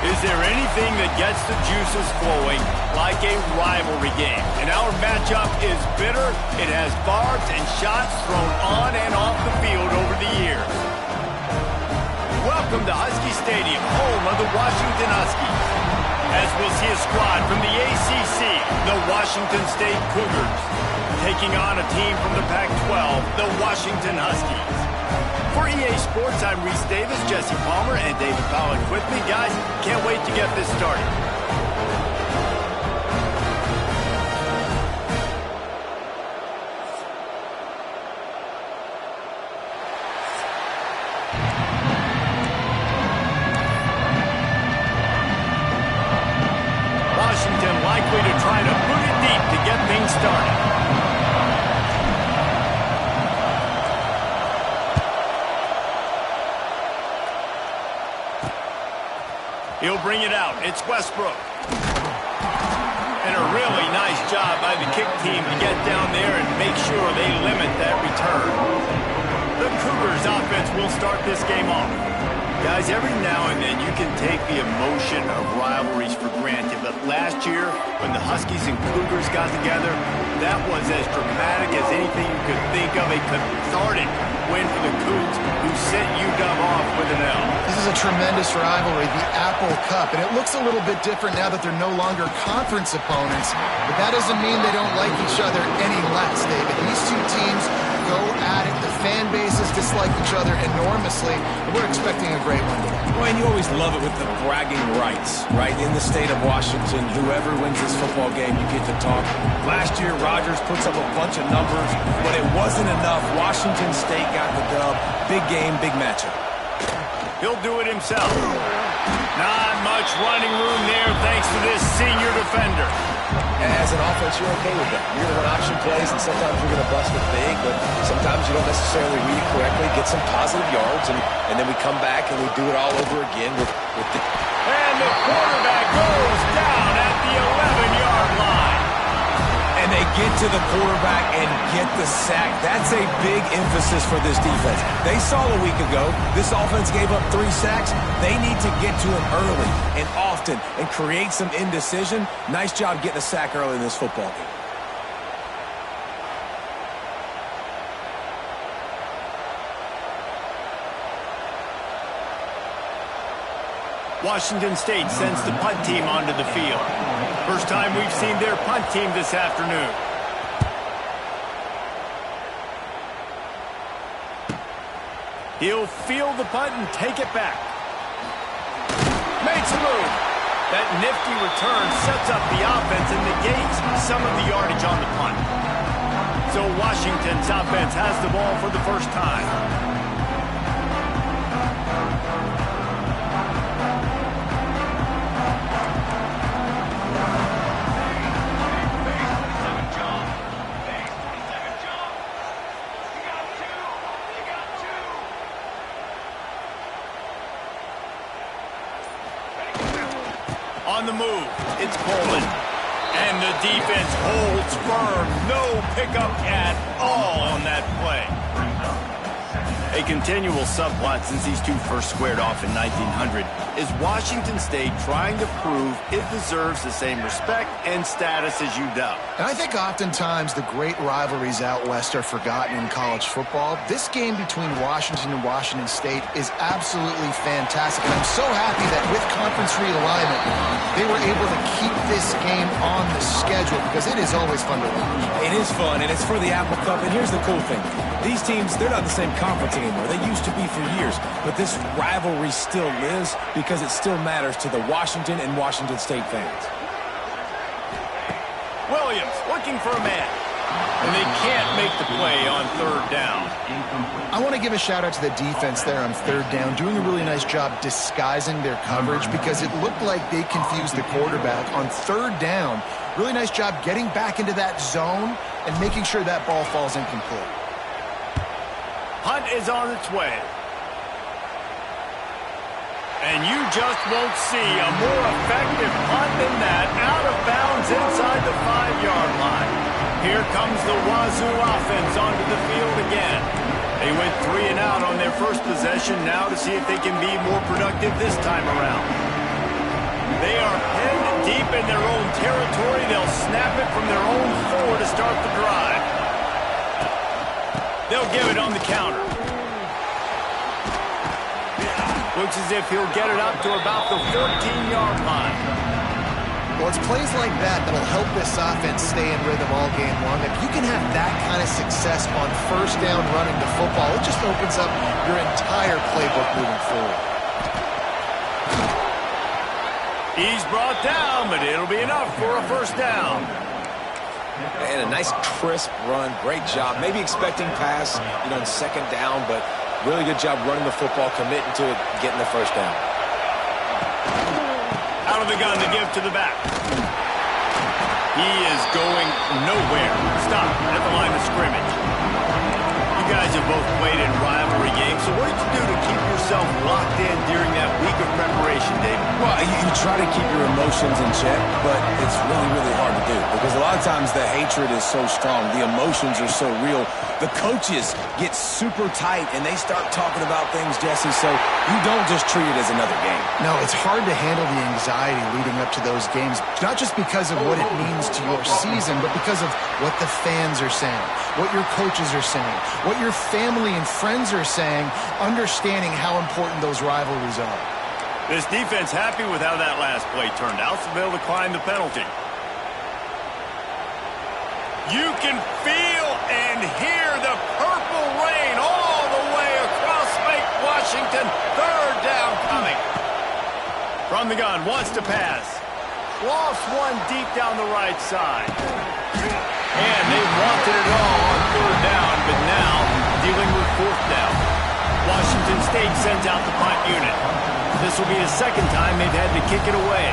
Is there anything that gets the juices flowing like a rivalry game? And our matchup is bitter. It has barbs and shots thrown on and off the field over the years. Welcome to Husky Stadium, home of the Washington Huskies. As we'll see a squad from the ACC, the Washington State Cougars, taking on a team from the Pac-12, the Washington Huskies. For EA Sports, I'm Reese Davis, Jesse Palmer, and David Pollack with me. Guys, can't wait to get this started. Washington likely to try to put it deep to get things started. He'll bring it out. It's Westbrook. And a really nice job by the kick team to get down there and make sure they limit that return. The Cougars offense will start this game off. Guys, every now and then you can take the emotion of rivalries for granted, but last year when the Huskies and Cougars got together, that was as dramatic as anything you could think of. A cathartic win for the Cougs, who sent UW off with an L. This is a tremendous rivalry, the Apple Cup, and it looks a little bit different now that they're no longer conference opponents, but that doesn't mean they don't like each other any less, David. These two teams go at it. The fan bases dislike each other enormously, and we're expecting a great one today. Well, and you always love it with the bragging rights, right? In the state of Washington, whoever wins this football game, you get to talk. Last year, Rodgers puts up a bunch of numbers, but it wasn't enough. Washington State got the dub. Big game, big matchup. He'll do it himself. Not much running room there thanks to this senior defender. And as an offense, you're okay with that. You're going to run option plays, and sometimes you're going to bust it big, but sometimes you don't necessarily read it correctly, get some positive yards, and then we come back and we do it all over again with the... And the quarterback goes down at the 11-yard line. And they get to the quarterback and get the sack. That's a big emphasis for this defense. They saw a week ago, this offense gave up 3 sacks. They need to get to him early and often and create some indecision. Nice job getting a sack early in this football game. Washington State sends the punt team onto the field. First time we've seen their punt team this afternoon. He'll field the punt and take it back. Makes a move. That nifty return sets up the offense and negates some of the yardage on the punt. So Washington's offense has the ball for the first time. On the move, it's Poland. And the defense holds firm. No pickup at all on that play. A continual subplot since these two first squared off in 1900 is Washington State trying to prove it deserves the same respect and status as UW. And I think oftentimes the great rivalries out west are forgotten in college football. This game between Washington and Washington State is absolutely fantastic. And I'm so happy that with conference realignment, they were able to keep this game on the schedule because it is always fun to watch. It is fun, and it's for the Apple Cup. And here's the cool thing. These teams, they're not the same conference anymore. They used to be for years. But this rivalry still lives because it still matters to the Washington and Washington State fans. Williams looking for a man. And they can't make the play on third down. I want to give a shout out to the defense there on third down, doing a really nice job disguising their coverage because it looked like they confused the quarterback on third down. Really nice job getting back into that zone and making sure that ball falls incomplete. Punt is on its way. And you just won't see a more effective punt than that, out of bounds inside the 5-yard line. Here comes the Wazoo offense onto the field again. They went 3 and out on their first possession, now to see if they can be more productive this time around. They are pinned deep in their own territory. They'll snap it from their own 4 to start the drive. They'll give it on the counter. Looks as if he'll get it up to about the 14-yard line. Well, it's plays like that that'll help this offense stay in rhythm all game long. If you can have that kind of success on first down running the football, it just opens up your entire playbook moving forward. He's brought down, but it'll be enough for a first down. And a nice crisp run. Great job. Maybe expecting pass, in second down, but really good job running the football, committing to it, getting the first down. Out of the gun to give to the back. He is going nowhere. Stop at the line of scrimmage. You guys have both played in rivalry games, so what did you do to keep yourself locked in during that week of preparation, David? Well, you try to keep your emotions in check, but it's really, really hard to do because a lot of times the hatred is so strong. The emotions are so real. The coaches get super tight, and they start talking about things, Jesse, so you don't just treat it as another game. No, it's hard to handle the anxiety leading up to those games, not just because of what it means to your season, but because of what the fans are saying, what your coaches are saying, what your family and friends are saying, understanding how important those rivalries are. This defense happy with how that last play turned out, so they'll decline the penalty. You can feel and hear the purple rain all the way across Lake Washington. Third down coming. From the gun, wants to pass. Lost one deep down the right side. And they wanted it all on third down, but now dealing with fourth down. Washington State sends out the punt unit. This will be the second time they've had to kick it away.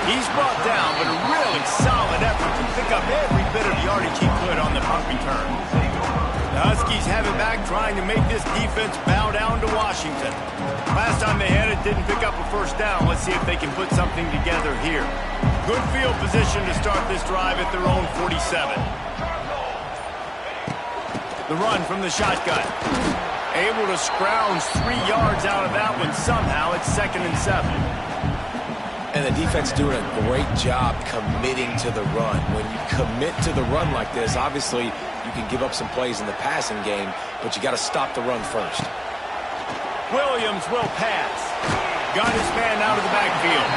He's brought down, but a really solid effort to pick up every bit of yardage he could on the punt return. The Huskies have it back, trying to make this defense bow down to Washington. Last time they had it, didn't pick up a first down. Let's see if they can put something together here. Good field position to start this drive at their own 47. The run from the shotgun. Able to scrounge 3 yards out of that one somehow. It's 2nd and 7. And the defense doing a great job committing to the run. When you commit to the run like this, obviously you can give up some plays in the passing game, but you got to stop the run first. Williams will pass. Got his man out of the backfield.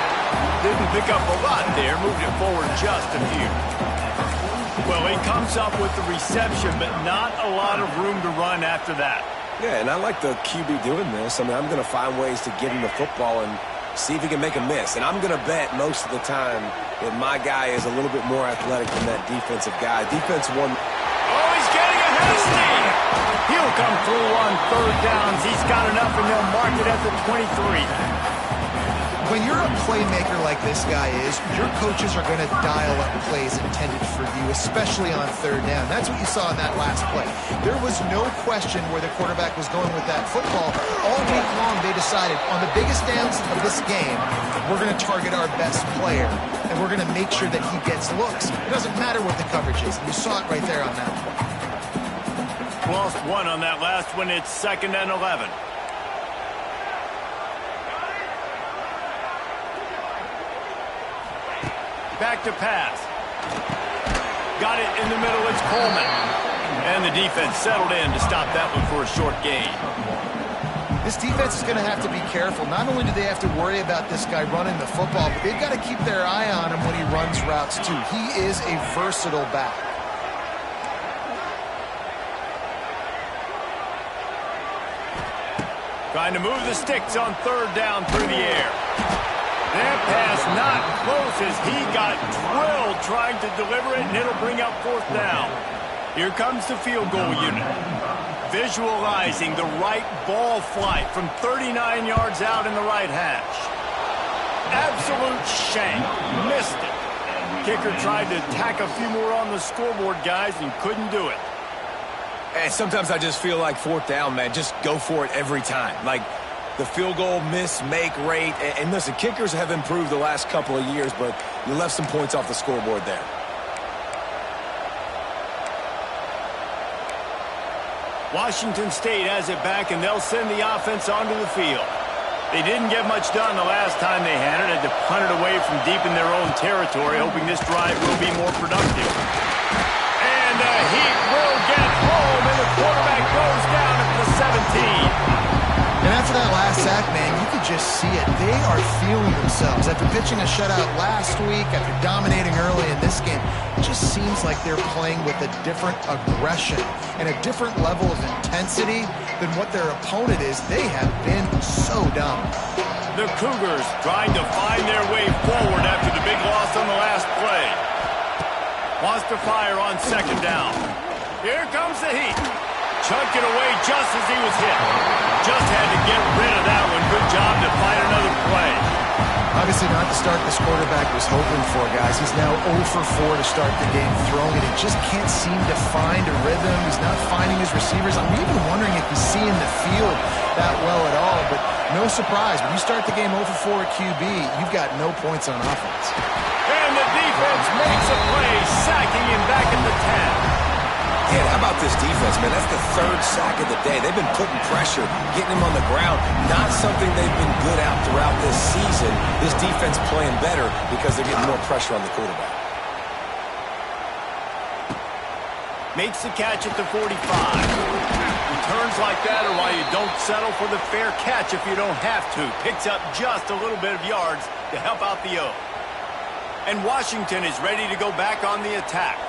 Didn't pick up a lot there, moved it forward just a few. Well, he comes up with the reception, but not a lot of room to run after that. Yeah, and I like the QB doing this. I mean, I'm going to find ways to get him the football and see if he can make a miss. And I'm going to bet most of the time that my guy is a little bit more athletic than that defensive guy. Defense won. Oh, he's getting a hasty. He'll come through on third downs. He's got enough, and they'll mark it at the 23. When you're a playmaker like this guy is, your coaches are going to dial up plays intended for you, especially on third down. That's what you saw in that last play. There was no question where the quarterback was going with that football. All week long, they decided on the biggest downs of this game, we're going to target our best player, and we're going to make sure that he gets looks. It doesn't matter what the coverage is. You saw it right there on that one. Lost one on that last one. It's 2nd and 11. Back to pass. Got it in the middle. It's Coleman. And the defense settled in to stop that one for a short gain. This defense is going to have to be careful. Not only do they have to worry about this guy running the football, but they've got to keep their eye on him when he runs routes too. He is a versatile back. Trying to move the sticks on third down through the air. That pass not close as he got drilled trying to deliver it, and it'll bring up fourth down. Here comes the field goal unit. Visualizing the right ball flight from 39 yards out in the right hash. Absolute shank. Missed it. Kicker tried to tack a few more on the scoreboard, guys, and couldn't do it. And sometimes I just feel like fourth down, man, just go for it every time. Like, the field goal miss-make rate. And listen, kickers have improved the last couple of years, but you left some points off the scoreboard there. Washington State has it back, and they'll send the offense onto the field. They didn't get much done the last time they had it. Had to punt it away from deep in their own territory, hoping this drive will be more productive. And the Heat will get home, and the quarterback goes down at the 17. And after that last sack, man, you could just see it. They are feeling themselves. After pitching a shutout last week, after dominating early in this game, it just seems like they're playing with a different aggression and a different level of intensity than what their opponent is. They have been so dumb. The Cougars trying to find their way forward after the big loss on the last play. Wants to fire on second down. Here comes the Heat. Chunked it away just as he was hit. Just had to get rid of that one. Good job to find another play. Obviously not the start this quarterback was hoping for, guys. He's now 0 for 4 to start the game throwing it. He just can't seem to find a rhythm. He's not finding his receivers. I'm even wondering if he's seeing the field that well at all. But no surprise. When you start the game 0 for 4 at QB, you've got no points on offense. And the defense makes a play, sacking him back at the 10. Yeah, how about this defense, man? That's the third sack of the day. They've been putting pressure, getting him on the ground. Not something they've been good at throughout this season. This defense playing better because they're getting more pressure on the quarterback. Makes the catch at the 45. Returns like that are why you don't settle for the fair catch if you don't have to. Picks up just a little bit of yards to help out the O. And Washington is ready to go back on the attack.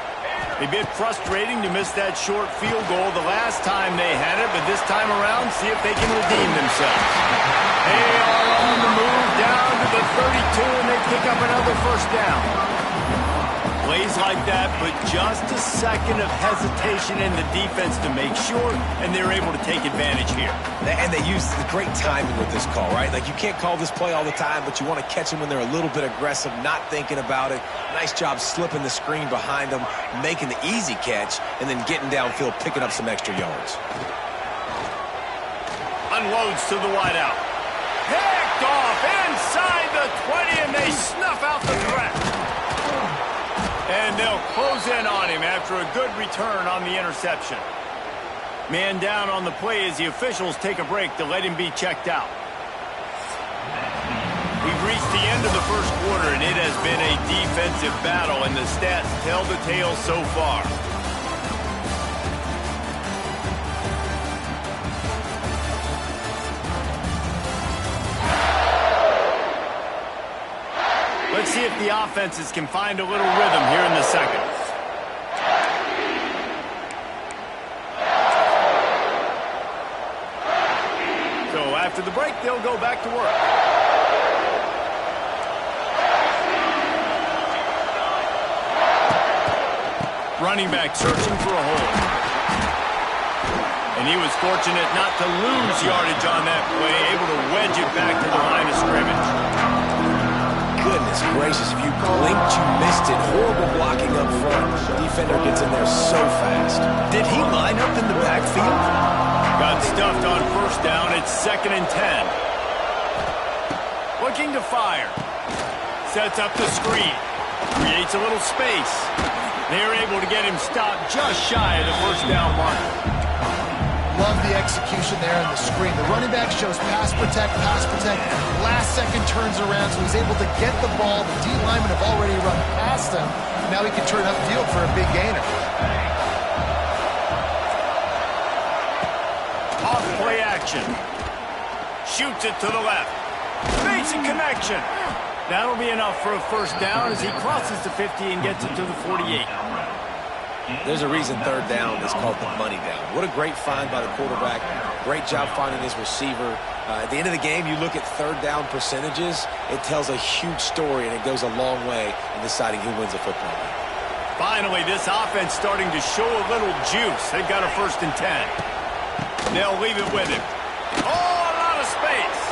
A bit frustrating to miss that short field goal the last time they had it, but this time around, see if they can redeem themselves. They are on the move down to the 32, and they pick up another first down. Plays like that, but just a second of hesitation in the defense to make sure, and they're able to take advantage here. And they use the great timing with this call, right? Like, you can't call this play all the time, but you want to catch them when they're a little bit aggressive, not thinking about it. Nice job slipping the screen behind them, making the easy catch, and then getting downfield, picking up some extra yards. Unloads to the wideout. Picked off inside the 20, and they snuff out the threat. And they'll close in on him after a good return on the interception. Man down on the play as the officials take a break to let him be checked out. We've reached the end of the first quarter, and it has been a defensive battle, and the stats tell the tale so far. Let's see if the offenses can find a little rhythm here in the second. So after the break, they'll go back to work. Running back searching for a hole. And he was fortunate not to lose yardage on that play, able to wedge it back to the line of scrimmage. Goodness gracious, if you blinked, you missed it. Horrible blocking up front. Defender gets in there so fast. Did he line up in the backfield? Got stuffed on first down. It's 2nd and 10. Looking to fire. Sets up the screen. Creates a little space. They're able to get him stopped just shy of the first down mark. Love the execution there on the screen. The running back shows pass protect. Last second turns around, so he's able to get the ball. The D linemen have already run past him. Now he can turn upfield for a big gainer. Off play action. Shoots it to the left. Basic connection. That'll be enough for a first down as he crosses the 50 and gets it to the 48. There's a reason third down is called the money down. What a great find by the quarterback. Great job finding his receiver. At the end of the game, you look at third down percentages. It tells a huge story, and it goes a long way in deciding who wins a football game. Finally, this offense starting to show a little juice. They've got a 1st and 10. They'll leave it with him. Oh, a lot of space.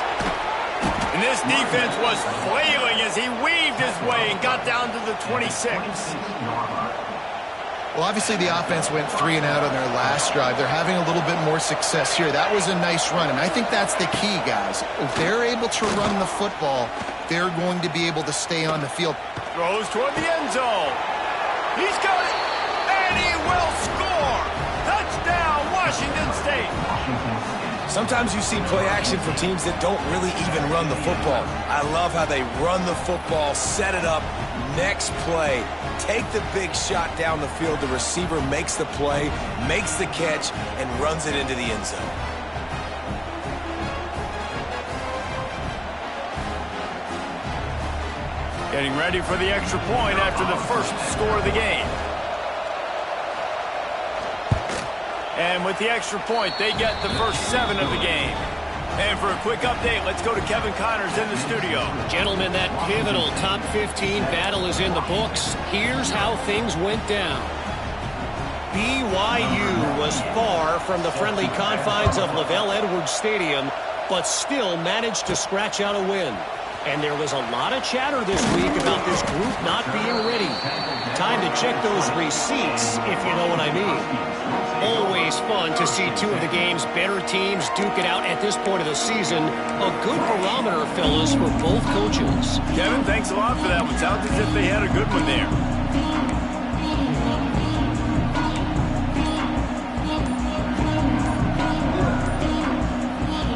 And this defense was flailing as he weaved his way and got down to the 26. Well, obviously the offense went 3 and out on their last drive. They're having a little bit more success here. That was a nice run, and I think that's the key, guys. If they're able to run the football, they're going to be able to stay on the field. Throws toward the end zone. He's got it, and he will score. Touchdown, Washington State. Sometimes you see play action for teams that don't really even run the football. I love how they run the football, set it up, next play, take the big shot down the field. The receiver makes the play, makes the catch, and runs it into the end zone. Getting ready for the extra point after the first score of the game. And with the extra point, they get the first 7 of the game. And for a quick update, let's go to Kevin Connors in the studio. Gentlemen, that pivotal top 15 battle is in the books. Here's how things went down. BYU was far from the friendly confines of LaVell Edwards Stadium, but still managed to scratch out a win. And there was a lot of chatter this week about this group not being ready. Time to check those receipts, if you know what I mean. Always fun to see 2 of the game's better teams duke it out at this point of the season. A good barometer, fellas, for both coaches. Kevin, thanks a lot for that one. Sounds as if they had a good one there.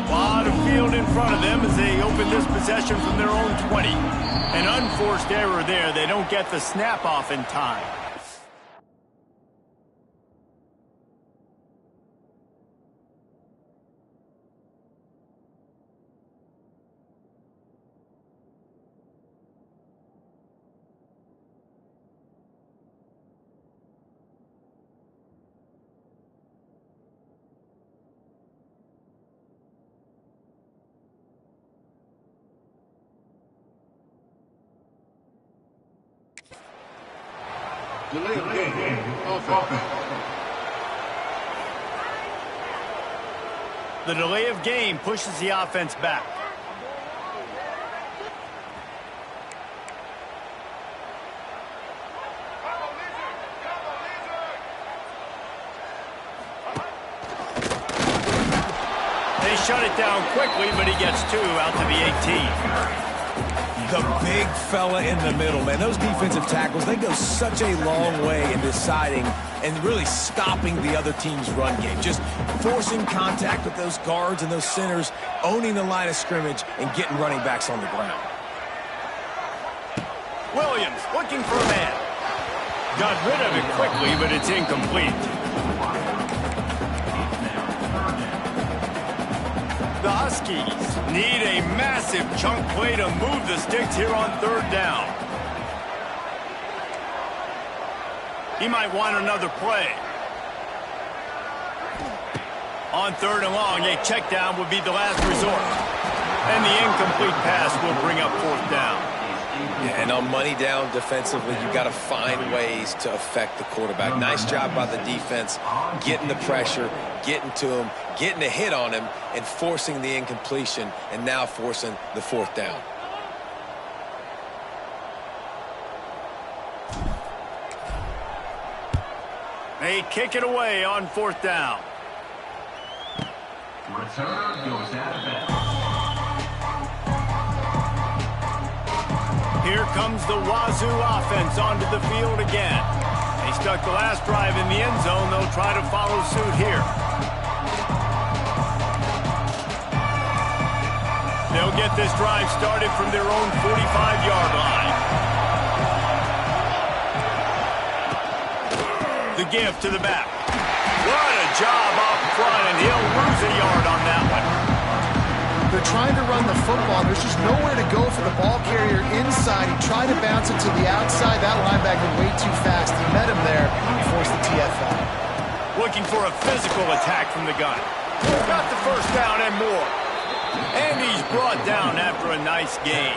A lot of field in front of them as they open this possession from their own 20. An unforced error there. They don't get the snap off in time. Delay of game. Offense. The delay of game pushes the offense back. They shut it down quickly, but he gets 2 out to the 18. The big fella in the middle, man. Those defensive tackles, they go such a long way in deciding and really stopping the other team's run game. Just forcing contact with those guards and those centers, owning the line of scrimmage, and getting running backs on the ground. Williams looking for a man. Got rid of it quickly, but it's incomplete. The Huskies need a massive chunk play to move the sticks here on 3rd down. He might want another play. On 3rd and long, a check down would be the last resort. And the incomplete pass will bring up 4th down. Yeah, and on money down defensively, you've got to find ways to affect the quarterback. Nice job by the defense, getting the pressure, getting to him, getting a hit on him, and forcing the incompletion, and now forcing the 4th down. They kick it away on 4th down. Return goes out of bounds. Here comes the Wazoo offense onto the field again. They stuck the last drive in the end zone. They'll try to follow suit here. They'll get this drive started from their own 45-yard line. The give to the back. What a job up front, and he'll lose a yard on that one. They're trying to run the football. There's just nowhere to go for the ball carrier inside. He tried to bounce it to the outside. That linebacker way too fast. He met him there and forced the TFL. Looking for a physical attack from the gun. Got the first down and more. And he's brought down after a nice gain.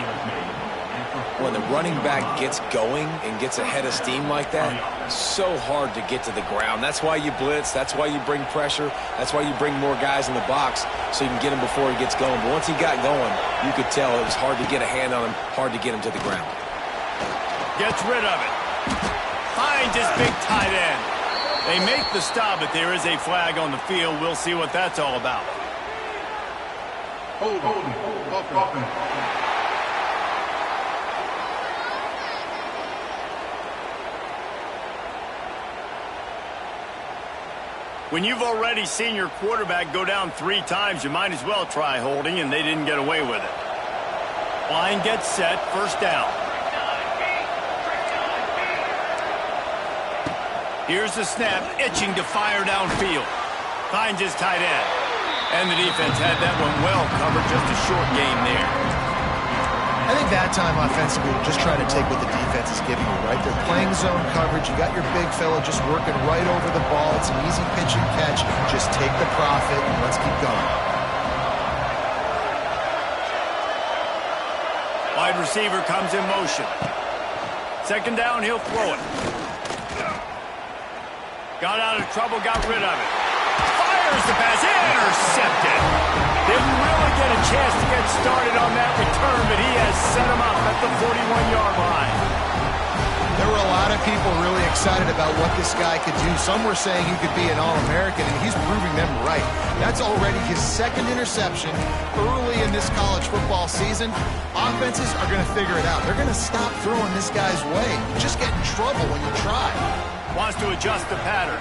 When the running back gets going and gets ahead of steam like that, so hard to get to the ground. That's why you blitz. That's why you bring pressure. That's why you bring more guys in the box so you can get him before he gets going. But once he got going, you could tell it was hard to get a hand on him, hard to get him to the ground. Gets rid of it. Finds his big tight end. They make the stop, but there is a flag on the field. We'll see what that's all about. Hold on. When you've already seen your quarterback go down 3 times, you might as well try holding, and they didn't get away with it. Line gets set, first down. Here's the snap, itching to fire downfield. Finds his tight end. And the defense had that one well covered, just a short game there. I think that time offensively, we're just trying to take what the defense is giving you, right? They're playing zone coverage. You got your big fella just working right over the ball. It's an easy pitch and catch. Just take the profit and let's keep going. Wide receiver comes in motion. Second down, he'll throw it. Got out of trouble, got rid of it. Fires the pass, intercepted. Didn't really get a chance to get started on that return, but he has set him up at the 41-yard line. There were a lot of people really excited about what this guy could do. Some were saying he could be an All-American, and he's proving them right. That's already his second interception early in this college football season. Offenses are going to figure it out. They're going to stop throwing this guy's way. You just get in trouble when you try. Wants to adjust the pattern.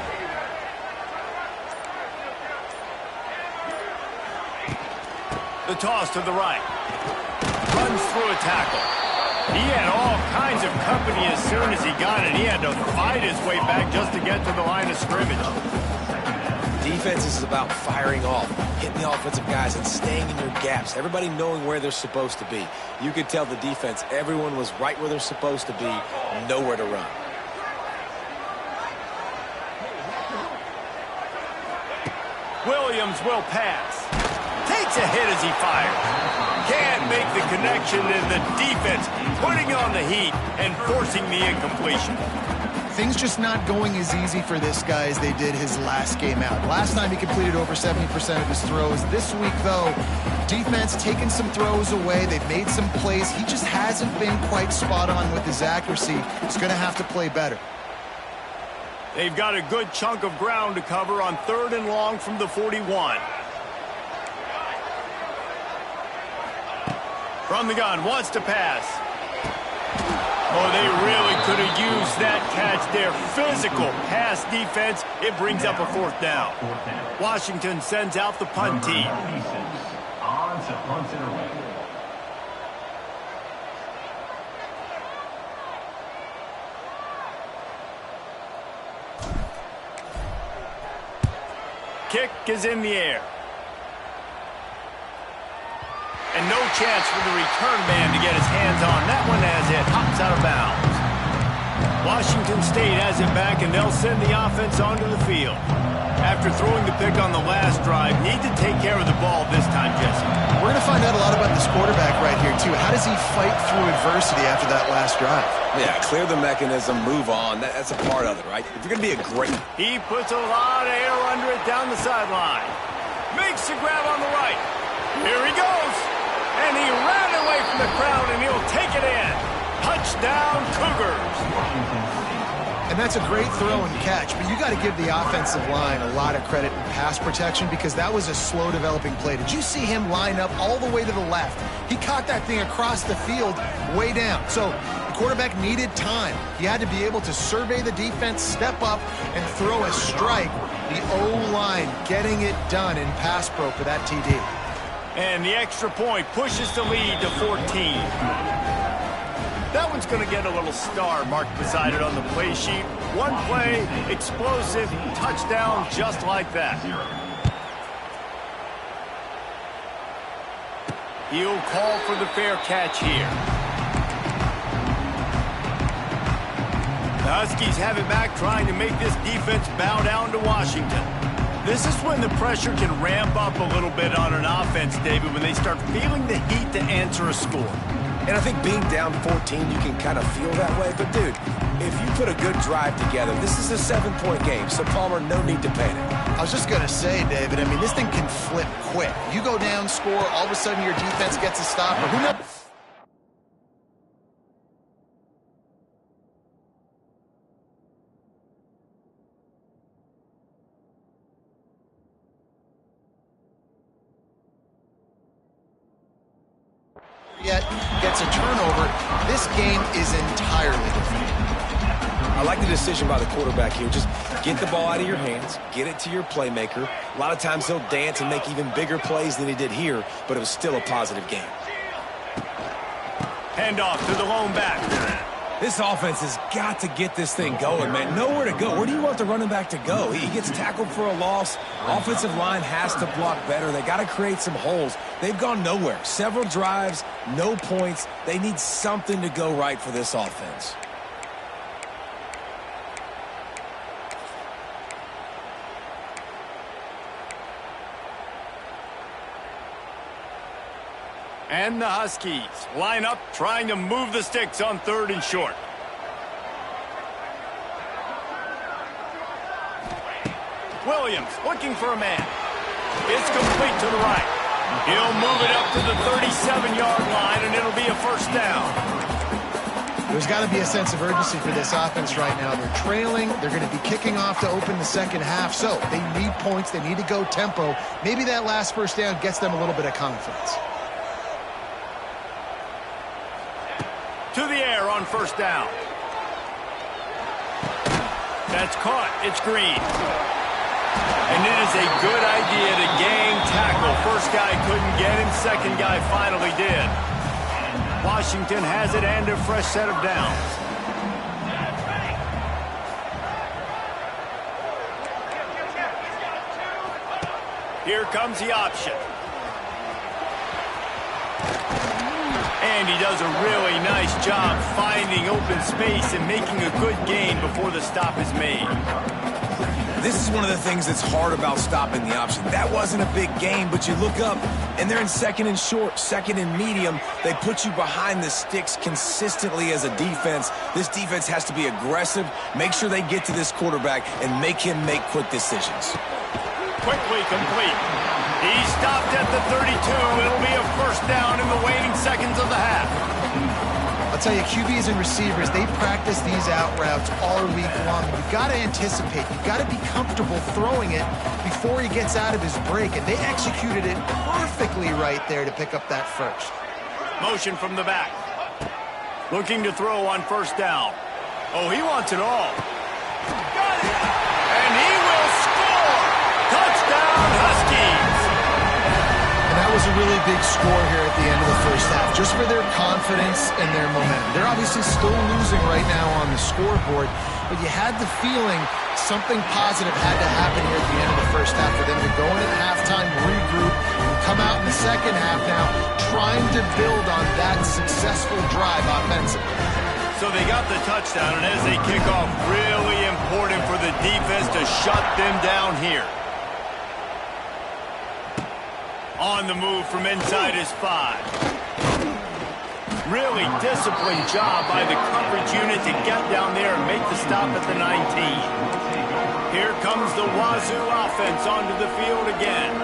The toss to the right. Runs through a tackle. He had all kinds of company as soon as he got it. He had to fight his way back just to get to the line of scrimmage. Defense is about firing off, hitting the offensive guys, and staying in your gaps. Everybody knowing where they're supposed to be. You could tell the defense, everyone was right where they're supposed to be, nowhere to run. Williams will pass. Takes a hit as he fires. Can't make the connection, and the defense putting on the heat and forcing the incompletion. Things just not going as easy for this guy as they did his last game out. Last time he completed over 70% of his throws. This week, though, defense taking some throws away. They've made some plays. He just hasn't been quite spot on with his accuracy. He's going to have to play better. They've got a good chunk of ground to cover on 3rd and long from the 41. From the gun, wants to pass. Oh, they really could have used that catch there. Physical pass defense. It brings up a 4th down. Washington sends out the punt team. On to punt it away. Kick is in the air. And no chance for the return man to get his hands on that one as it hops out of bounds. Washington State has it back, and they'll send the offense onto the field. After throwing the pick on the last drive, need to take care of the ball this time, Jesse. We're going to find out a lot about this quarterback right here, too. How does he fight through adversity after that last drive? Yeah, clear the mechanism, move on. That's a part of it, right? If you're going to be a great... He puts a lot of air under it down the sideline. Makes the grab on the right. Here he goes. And he ran away from the crowd, and he'll take it in. Touchdown, Cougars. And that's a great throw and catch, but you got to give the offensive line a lot of credit in pass protection because that was a slow developing play. Did you see him line up all the way to the left? He caught that thing across the field way down. So the quarterback needed time. He had to be able to survey the defense, step up, and throw a strike. The O-line getting it done in pass pro for that TD. And the extra point pushes the lead to 14. That one's going to get a little star marked beside it on the play sheet. One play, explosive, touchdown just like that. He'll call for the fair catch here. The Huskies have it back, trying to make this defense bow down to Washington. This is when the pressure can ramp up a little bit on an offense, David, when they start feeling the heat to answer a score. And I think being down 14, you can kind of feel that way. But, dude, if you put a good drive together, this is a 7-point game. So, Palmer, no need to panic. I was just going to say, David, I mean, this thing can flip quick. You go down, score, all of a sudden your defense gets a stop. Or who knows? Yet gets a turnover. This game is entirely different. I like the decision by the quarterback here. Just get the ball out of your hands, get it to your playmaker. A lot of times he'll dance and make even bigger plays than he did here, but it was still a positive game. Handoff to the lone back. This offense has got to get this thing going, man. Nowhere to go. Where do you want the running back to go? He gets tackled for a loss. Offensive line has to block better. They got to create some holes. They've gone nowhere. Several drives, no points. They need something to go right for this offense. And the Huskies line up, trying to move the sticks on 3rd and short. Williams looking for a man. It's complete to the right. He'll move it up to the 37-yard line, and it'll be a first down. There's got to be a sense of urgency for this offense right now. They're trailing. They're going to be kicking off to open the second half. So they need points. They need to go tempo. Maybe that last first down gets them a little bit of confidence. To the air on first down. That's caught. It's Green. And it is a good idea to gang tackle. First guy couldn't get him. Second guy finally did. Washington has it and a fresh set of downs. Here comes the option. And he does a really nice job finding open space and making a good gain before the stop is made. This is one of the things that's hard about stopping the option. That wasn't a big gain, but you look up, and they're in 2nd and short, 2nd and medium. They put you behind the sticks consistently as a defense. This defense has to be aggressive, make sure they get to this quarterback, and make him make quick decisions. Quickly complete. He stopped at the 32. It'll be a first down in the waning seconds of the half. I'll tell you, QBs and receivers, they practice these out routes all week long. You've got to anticipate. You've got to be comfortable throwing it before he gets out of his break. And they executed it perfectly right there to pick up that first. Motion from the back. Looking to throw on first down. Oh, he wants it all. Got it! And he will score! Touchdown, Huskies! And that was a really big score here at the end of the first half, just for their confidence and their momentum. They're obviously still losing right now on the scoreboard, but you had the feeling something positive had to happen here at the end of the first half for them to go in at halftime, regroup, and come out in the second half now trying to build on that successful drive offensively. So they got the touchdown, and as they kick off, really important for the defense to shut them down here. On the move from inside his 5. Really disciplined job by the coverage unit to get down there and make the stop at the 19. Here comes the Wazoo offense onto the field again.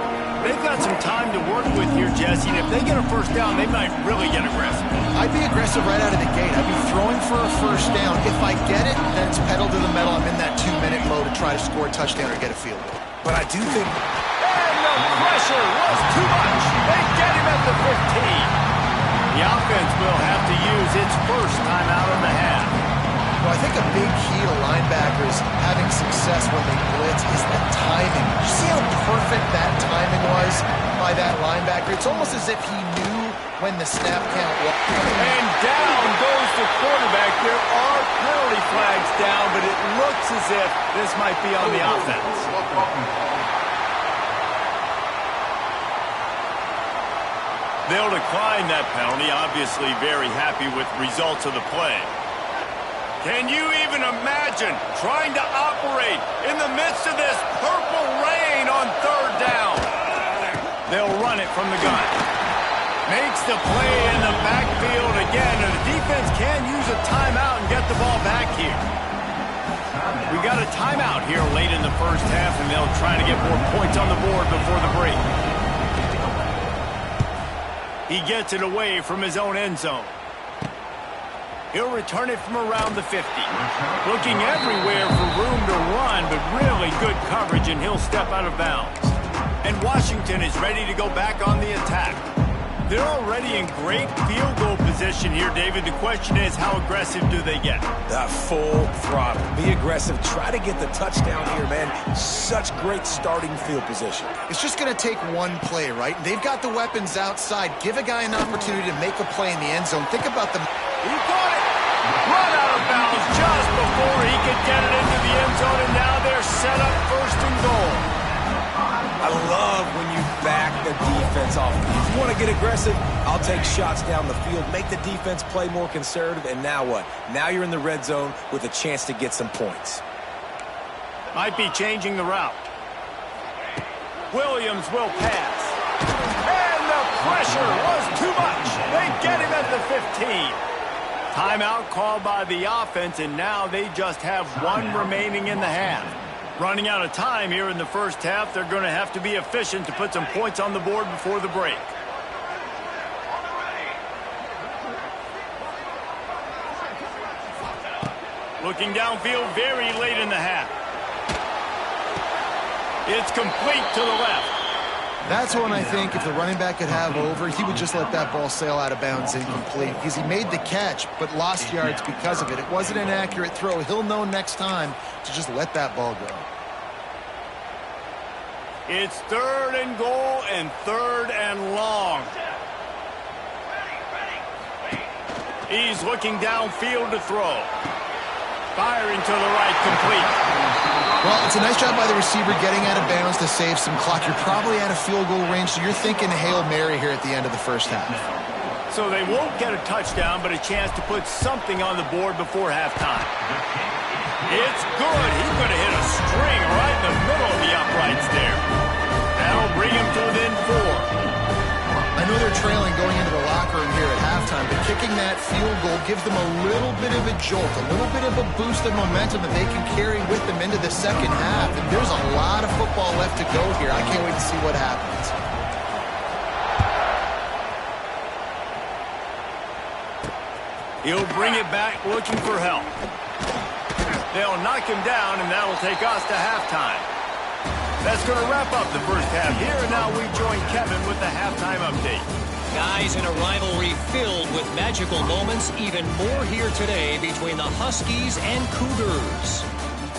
They've got some time to work with here, Jesse, and if they get a first down, they might really get aggressive. I'd be aggressive right out of the gate. I'd be throwing for a first down. If I get it, then it's pedal to the metal. I'm in that 2-minute mode to try to score a touchdown or get a field goal. But I do think... The pressure was too much. They get him at the 15. The offense will have to use its first timeout of the half. Well, I think a big key to linebackers having success when they blitz is the timing. You see how perfect that timing was by that linebacker? It's almost as if he knew when the snap count was. And down goes the quarterback. There are penalty flags down, but it looks as if this might be on the offense. They'll decline that penalty, obviously very happy with the results of the play. Can you even imagine trying to operate in the midst of this purple rain on 3rd down? They'll run it from the gun. Makes the play in the backfield again, and the defense can use a timeout and get the ball back here. We got a timeout here late in the first half, and they'll try to get more points on the board before the break. He gets it away from his own end zone. He'll return it from around the 50. Looking everywhere for room to run, but really good coverage, and he'll step out of bounds. And Washington is ready to go back on the attack. They're already in great field goal position here, David. The question is, how aggressive do they get? Full throttle. Be aggressive. Try to get the touchdown here, man. Such great starting field position. It's just going to take one play, right? They've got the weapons outside. Give a guy an opportunity to make a play in the end zone. Think about the... He caught it! Run out of bounds just before he could get it into the end zone, and now they're set up first and goal. I love when you back the defense off. If you want to get aggressive, I'll take shots down the field, make the defense play more conservative, and now what? Now you're in the red zone with a chance to get some points. Might be changing the route. Williams will pass. And the pressure was too much. They get him at the 15. Timeout called by the offense, and now they just have one remaining in the half. Running out of time here in the first half, they're going to have to be efficient to put some points on the board before the break. Looking downfield very late in the half. It's complete to the left. That's one I think if the running back could have over, he would just let that ball sail out of bounds incomplete because he made the catch but lost yards because of it. It wasn't an accurate throw. He'll know next time to just let that ball go. It's third and goal and third and long. He's looking downfield to throw. Firing to the right, complete. Well, it's a nice job by the receiver getting out of bounds to save some clock. You're probably out of field goal range, so you're thinking Hail Mary here at the end of the first half. So they won't get a touchdown, but a chance to put something on the board before halftime. It's good. He's going to hit a string right in the middle of the uprights there. That'll bring him to within 4. I know they're trailing going into the locker room here at halftime, but kicking that field goal gives them a little bit of a jolt, a little bit of a boost of momentum that they can carry with them into the second half. And there's a lot of football left to go here. I can't wait to see what happens. He'll bring it back looking for help. They'll knock him down, and that'll take us to halftime. That's going to wrap up the first half here, and now we join Kevin with the halftime update. Guys, in a rivalry filled with magical moments, even more here today between the Huskies and Cougars.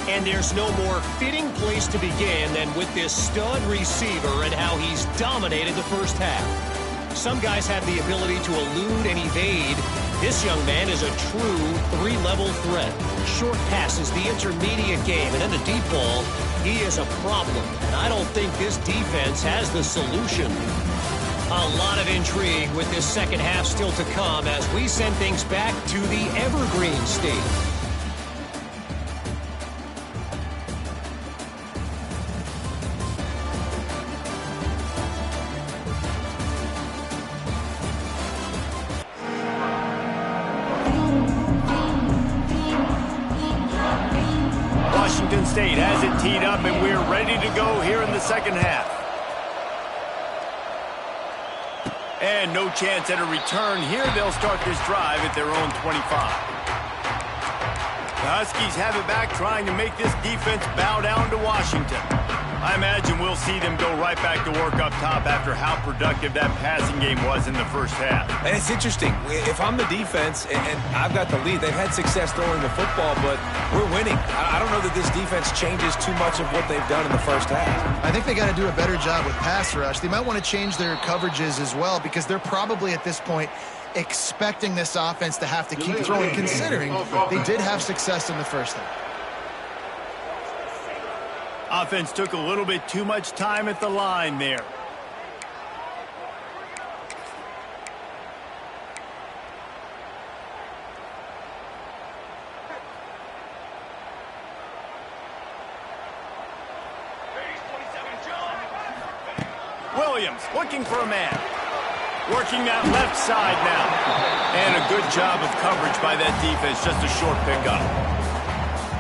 And there's no more fitting place to begin than with this stud receiver and how he's dominated the first half. Some guys have the ability to elude and evade. This young man is a true three-level threat. Short passes, the intermediate game, and then the deep ball. He is a problem, and I don't think this defense has the solution. A lot of intrigue with this second half still to come as we send things back to the Evergreen State. Washington State has it teed up, and we're ready to go here in the second half. And no chance at a return here. They'll start this drive at their own 25. The Huskies have it back, trying to make this defense bow down to Washington. I imagine we'll see them go right back to work up top after how productive that passing game was in the first half. And it's interesting. If I'm the defense and I've got the lead, they've had success throwing the football, but we're winning. I don't know that this defense changes too much of what they've done in the first half. I think they got to do a better job with pass rush. They might want to change their coverages as well because they're probably at this point expecting this offense to have to keep throwing, considering they did have success in the first half. Offense took a little bit too much time at the line there. Williams looking for a man. Working that left side now. And a good job of coverage by that defense. Just a short pickup.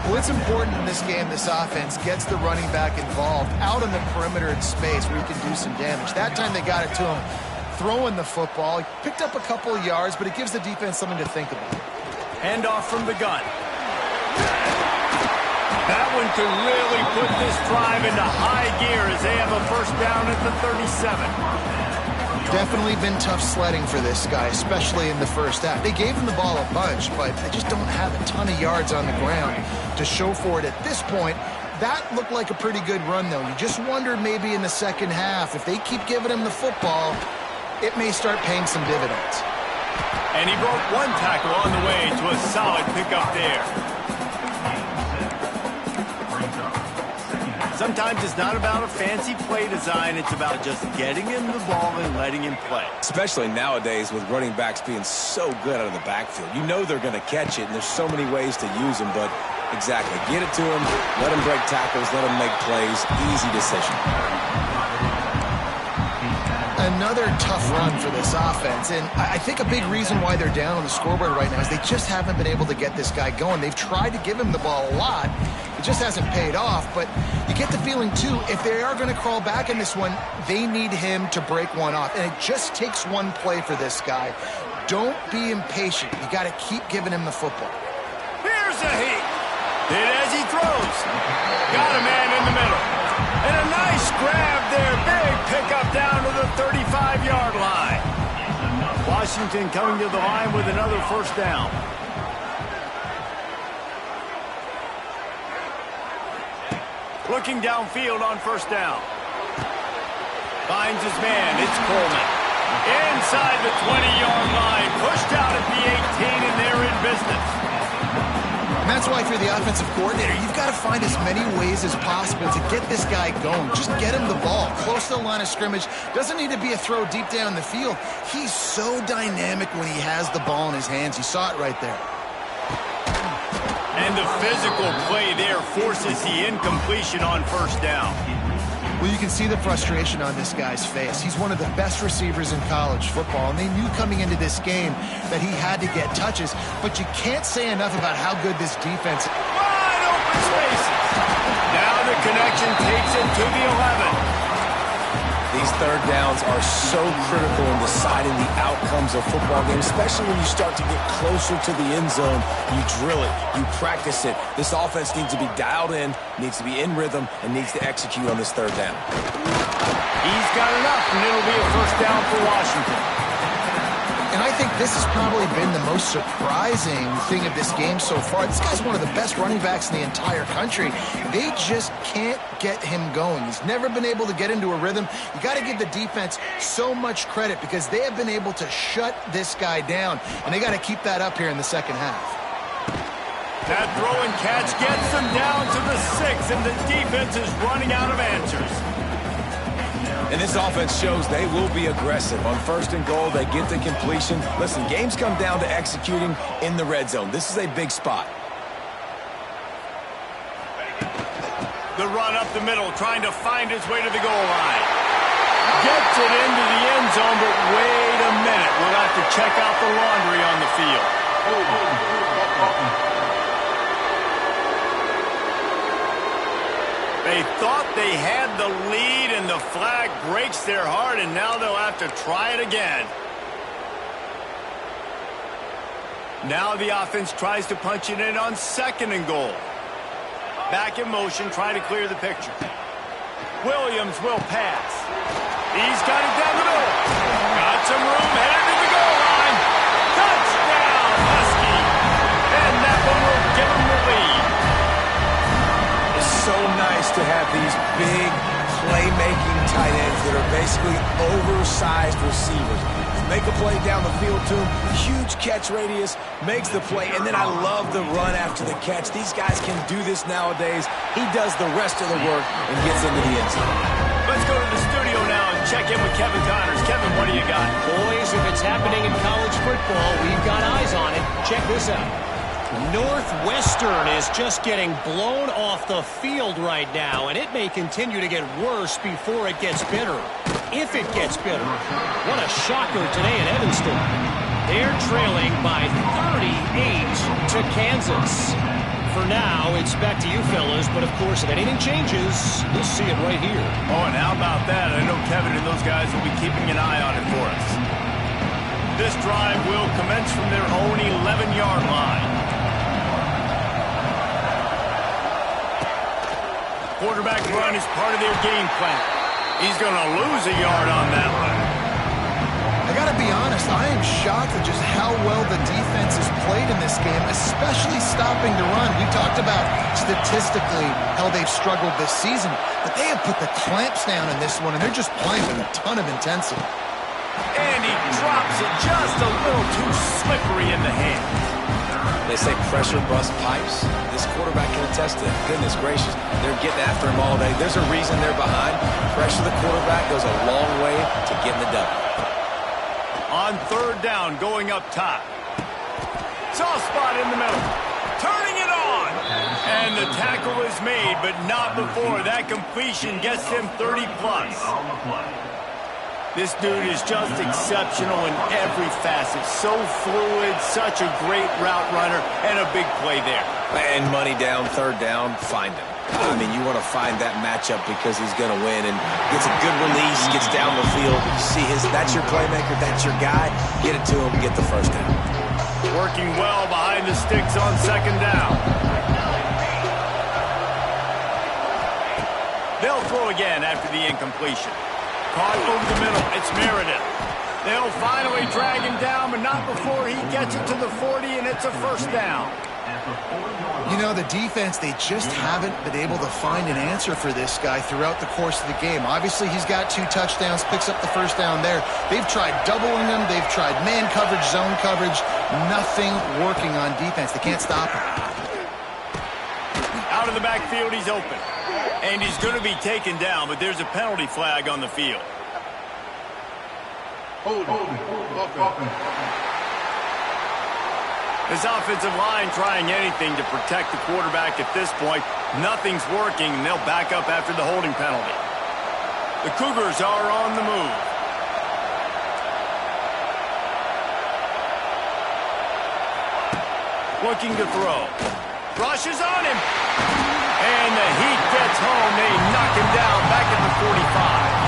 Well, it's important in this game this offense gets the running back involved out on the perimeter in space where he can do some damage. That time they got it to him throwing the football. He picked up a couple of yards, but it gives the defense something to think about. Hand off from the gun. That one could really put this drive into high gear as they have a first down at the 37. Definitely been tough sledding for this guy, especially in the first half. They gave him the ball a bunch, but they just don't have a ton of yards on the ground to show for it at this point. That looked like a pretty good run, though. You just wondered maybe in the second half, if they keep giving him the football, it may start paying some dividends. And he broke one tackle on the way to a solid pickup there. Sometimes it's not about a fancy play design. It's about just getting him the ball and letting him play. Especially nowadays with running backs being so good out of the backfield. You know they're going to catch it, and there's so many ways to use them, but exactly. Get it to him, let him break tackles, let him make plays. Easy decision. Another tough run for this offense, and I think a big reason why they're down on the scoreboard right now is they just haven't been able to get this guy going. They've tried to give him the ball a lot. It just hasn't paid off, but you get the feeling, too, if they are going to crawl back in this one, they need him to break one off, and it just takes one play for this guy. Don't be impatient. You got to keep giving him the football. Here's a heat. Hit as he throws. Got a man in the middle. And a nice grab there. Big pickup down to the 35-yard line. Washington coming to the line with another first down. Looking downfield on first down. Finds his man. It's Coleman. Inside the 20-yard line. Pushed out at the 18, and they're in business. And that's why if you're the offensive coordinator, you've got to find as many ways as possible to get this guy going. Just get him the ball close to the line of scrimmage. Doesn't need to be a throw deep down the field. He's so dynamic when he has the ball in his hands. You saw it right there. And the physical play there forces the incompletion on first down. Well, you can see the frustration on this guy's face. He's one of the best receivers in college football, and they knew coming into this game that he had to get touches, but you can't say enough about how good this defense is. Wide open spaces. Now the connection takes it to the 11. These third downs are so critical in deciding the outcomes of football games, especially when you start to get closer to the end zone. You drill it, you practice it. This offense needs to be dialed in, needs to be in rhythm, and needs to execute on this third down. He's got enough, and it'll be a first down for Washington. And I think this has probably been the most surprising thing of this game so far. This guy's one of the best running backs in the entire country. They just can't get him going. He's never been able to get into a rhythm. You got to give the defense so much credit because they have been able to shut this guy down, and they got to keep that up here in the second half. That throw and catch gets them down to the 6, and the defense is running out of answers. And this offense shows they will be aggressive. On first and goal, they get the completion. Listen, games come down to executing in the red zone. This is a big spot. The run up the middle, trying to find his way to the goal line. Gets it into the end zone, but wait a minute. We'll have to check out the laundry on the field. They thought they had the lead, and the flag breaks their heart, and now they'll have to try it again. Now the offense tries to punch it in on second and goal. Back in motion, trying to clear the picture. Williams will pass. He's got it down the middle. Got some room, headed to the goal line. Touchdown, Husky. And that one will give them the lead. It's so nice to have these big playmaking tight ends that are basically oversized receivers. Make a play down the field to him, huge catch radius, makes the play, and then I love the run after the catch. These guys can do this nowadays. He does the rest of the work and gets into the end zone. Let's go to the studio now and check in with Kevin Connors. Kevin, what do you got? Boys, if it's happening in college football, we've got eyes on it. Check this out. Northwestern is just getting blown off the field right now, and it may continue to get worse before it gets better. If it gets better. What a shocker today in Evanston. They're trailing by 38 to Kansas. For now, it's back to you fellas, but of course, if anything changes, you'll see it right here. Oh, and how about that? I know Kevin and those guys will be keeping an eye on it for us. This drive will commence from their own 11-yard line. Quarterback run is part of their game plan. He's going to lose a yard on that one. be honest, I am shocked at just how well the defense has played in this game, especially stopping the run. We talked about statistically how they've struggled this season, but they have put the clamps down in this one, and they're just playing with a ton of intensity. And he drops it just a little too slippery in the hands. They say pressure busts pipes. This quarterback can attest to it. Goodness gracious, they're getting after him all day. There's a reason they're behind. Pressure the quarterback goes a long way to getting the W. On third down, going up top. Soft spot in the middle. Turning it on. And the tackle is made, but not before that completion gets him 30+. This dude is just exceptional in every facet. So fluid, such a great route runner, and a big play there. And money down, third down, find him. I mean, you want to find that matchup because he's going to win and gets a good release, gets down the field. You see that's your playmaker, that's your guy. Get it to him, get the first down. Working well behind the sticks on second down. They'll throw again after the incompletion. Caught over the middle. It's Meredith. They'll finally drag him down, but not before he gets it to the 40, and it's a first down. You know, the defense, they just haven't been able to find an answer for this guy throughout the course of the game. Obviously, he's got 2 touchdowns, picks up the first down there. They've tried doubling him. They've tried man coverage, zone coverage. Nothing working on defense. They can't stop him. Out of the backfield, he's open. And he's going to be taken down, but there's a penalty flag on the field. This offensive line trying anything to protect the quarterback at this point. Nothing's working, and they'll back up after the holding penalty. The Cougars are on the move. Looking to throw. Rushes on him. And the heat gets home. They knock him down back at the 45.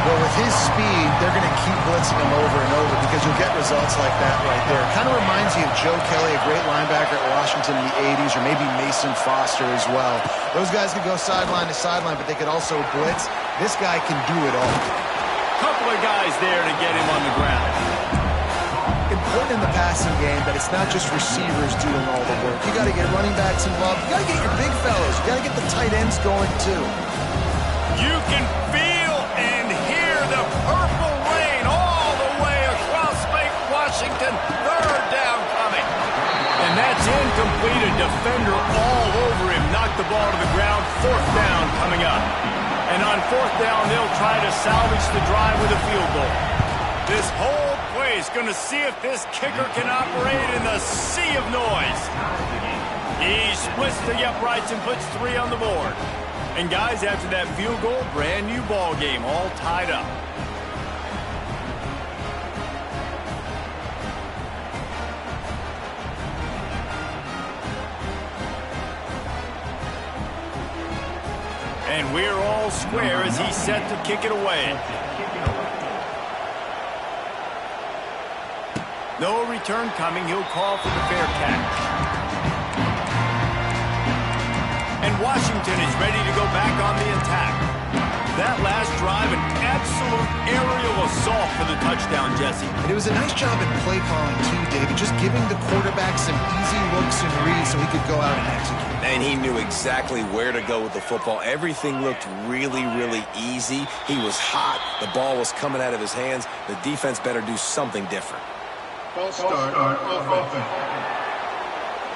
Well, with his speed, they're going to keep blitzing him over and over because you'll get results like that right there. Kind of reminds you of Joe Kelly, a great linebacker at Washington in the 80s, or maybe Mason Foster as well. Those guys could go sideline to sideline, but they could also blitz. This guy can do it all. Couple of guys there to get him on the ground. Important in the passing game that it's not just receivers doing all the work. You got to get running backs involved. You got to get your big fellows. You got to get the tight ends going too. You can feel and hear the purple rain all the way across Lake Washington. Third down coming. And that's incomplete. A defender all over him. Knocked the ball to the ground. Fourth down coming up. And on fourth down, they'll try to salvage the drive with a field goal. This whole play is going to see if this kicker can operate in the sea of noise. He splits the uprights and puts 3 on the board. And guys, after that field goal, brand new ball game, all tied up. And we're all square as he's set to kick it away. No return coming. He'll call for the fair catch. And Washington is ready to go back on the attack. That last drive, an absolute aerial assault for the touchdown, Jesse. And it was a nice job in play calling too, David, just giving the quarterback some easy looks and reads so he could go out and execute. And he knew exactly where to go with the football. Everything looked really, really easy. He was hot. The ball was coming out of his hands. The defense better do something different. Start offense.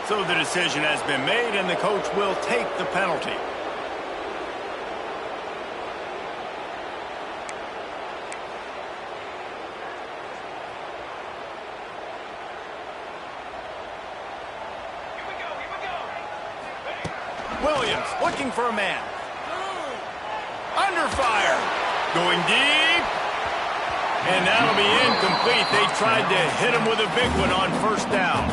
So the decision has been made, and the coach will take the penalty. Williams looking for a man. Under fire. Going deep. And that'll be incomplete. They tried to hit him with a big one on first down.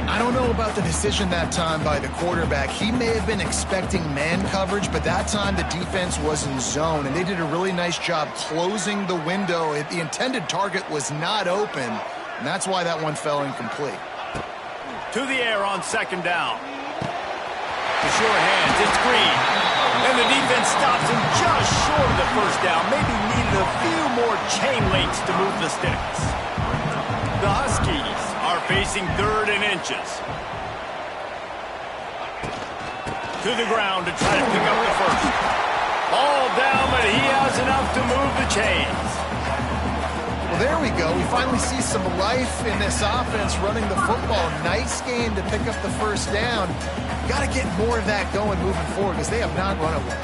I don't know about the decision that time by the quarterback. He may have been expecting man coverage, but that time the defense was in zone, and they did a really nice job closing the window. The intended target was not open, and that's why that one fell incomplete. To the air on second down. The sure hands, it's Green. And the defense stops him just short of the first down. Maybe needed a few more chain links to move the sticks. The Huskies are facing 3rd and inches. To the ground to try to pick up the first. Ball down, but he has enough to move the chains. Well, there we go. We finally see some life in this offense running the football. Nice game to pick up the first down. Got to get more of that going moving forward because they have not run it well.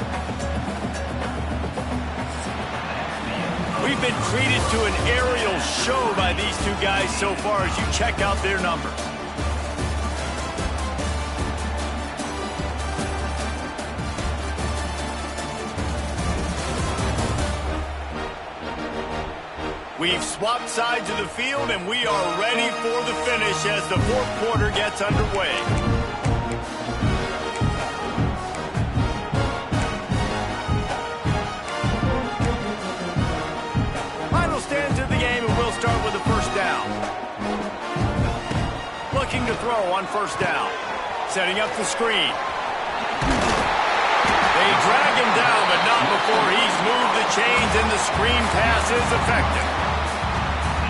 We've been treated to an aerial show by these two guys so far as you check out their numbers. We've swapped sides of the field, and we are ready for the finish as the 4th quarter gets underway. Final stands of the game, and we'll start with the first down. Looking to throw on first down. Setting up the screen. They drag him down, but not before he's moved the chains, and the screen pass is effective.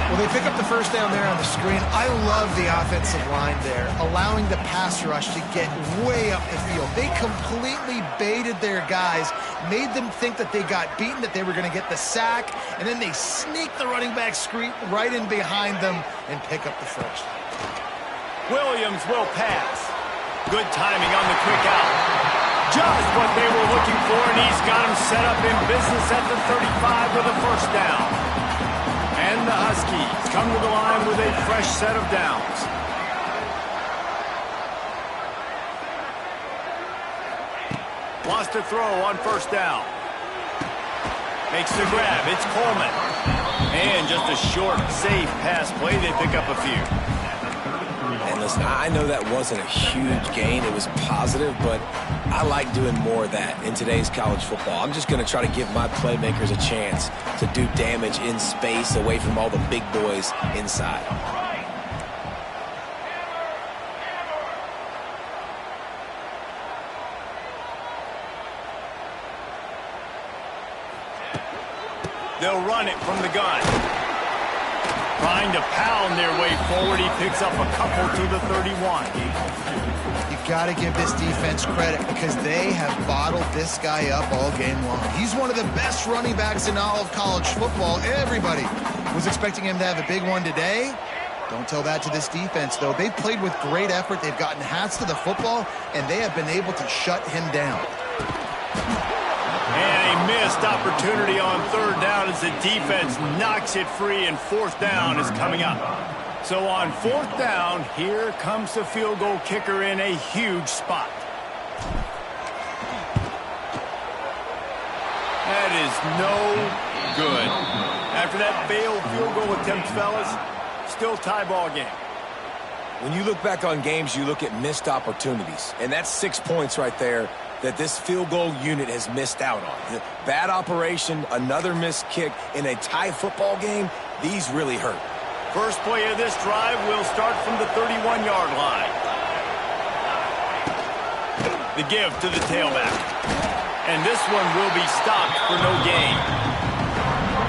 Well, they pick up the first down there on the screen. I love the offensive line there, allowing the pass rush to get way up the field. They completely baited their guys, made them think that they got beaten, that they were going to get the sack, and then they sneak the running back screen right in behind them and pick up the first. Williams will pass. Good timing on the quick out. Just what they were looking for, and he's got him set up in business at the 35 with a first down. And the Huskies come to the line with a fresh set of downs. Wants to throw on first down. Makes the grab. It's Coleman. And just a short, safe pass play. They pick up a few. And listen, I know that wasn't a huge gain. It was positive, but I like doing more of that in today's college football. I'm just going to try to give my playmakers a chance to do damage in space away from all the big boys inside. They'll run it from the gun. Trying to pound their way forward. He picks up a couple to the 31. You got to give this defense credit because they have bottled this guy up all game long. He's one of the best running backs in all of college football. Everybody was expecting him to have a big one today. Don't tell that to this defense, though. They've played with great effort. They've gotten hats to the football, and they have been able to shut him down. And a missed opportunity on 3rd down as the defense knocks it free, and 4th down is coming up. So on 4th down, here comes the field goal kicker in a huge spot. That is no good. After that failed field goal attempt, fellas, still tie ball game. When you look back on games, you look at missed opportunities. And that's 6 points right there that this field goal unit has missed out on. The bad operation, another missed kick in a tie football game, these really hurt. First play of this drive will start from the 31-yard line. The give to the tailback. And this one will be stopped for no gain.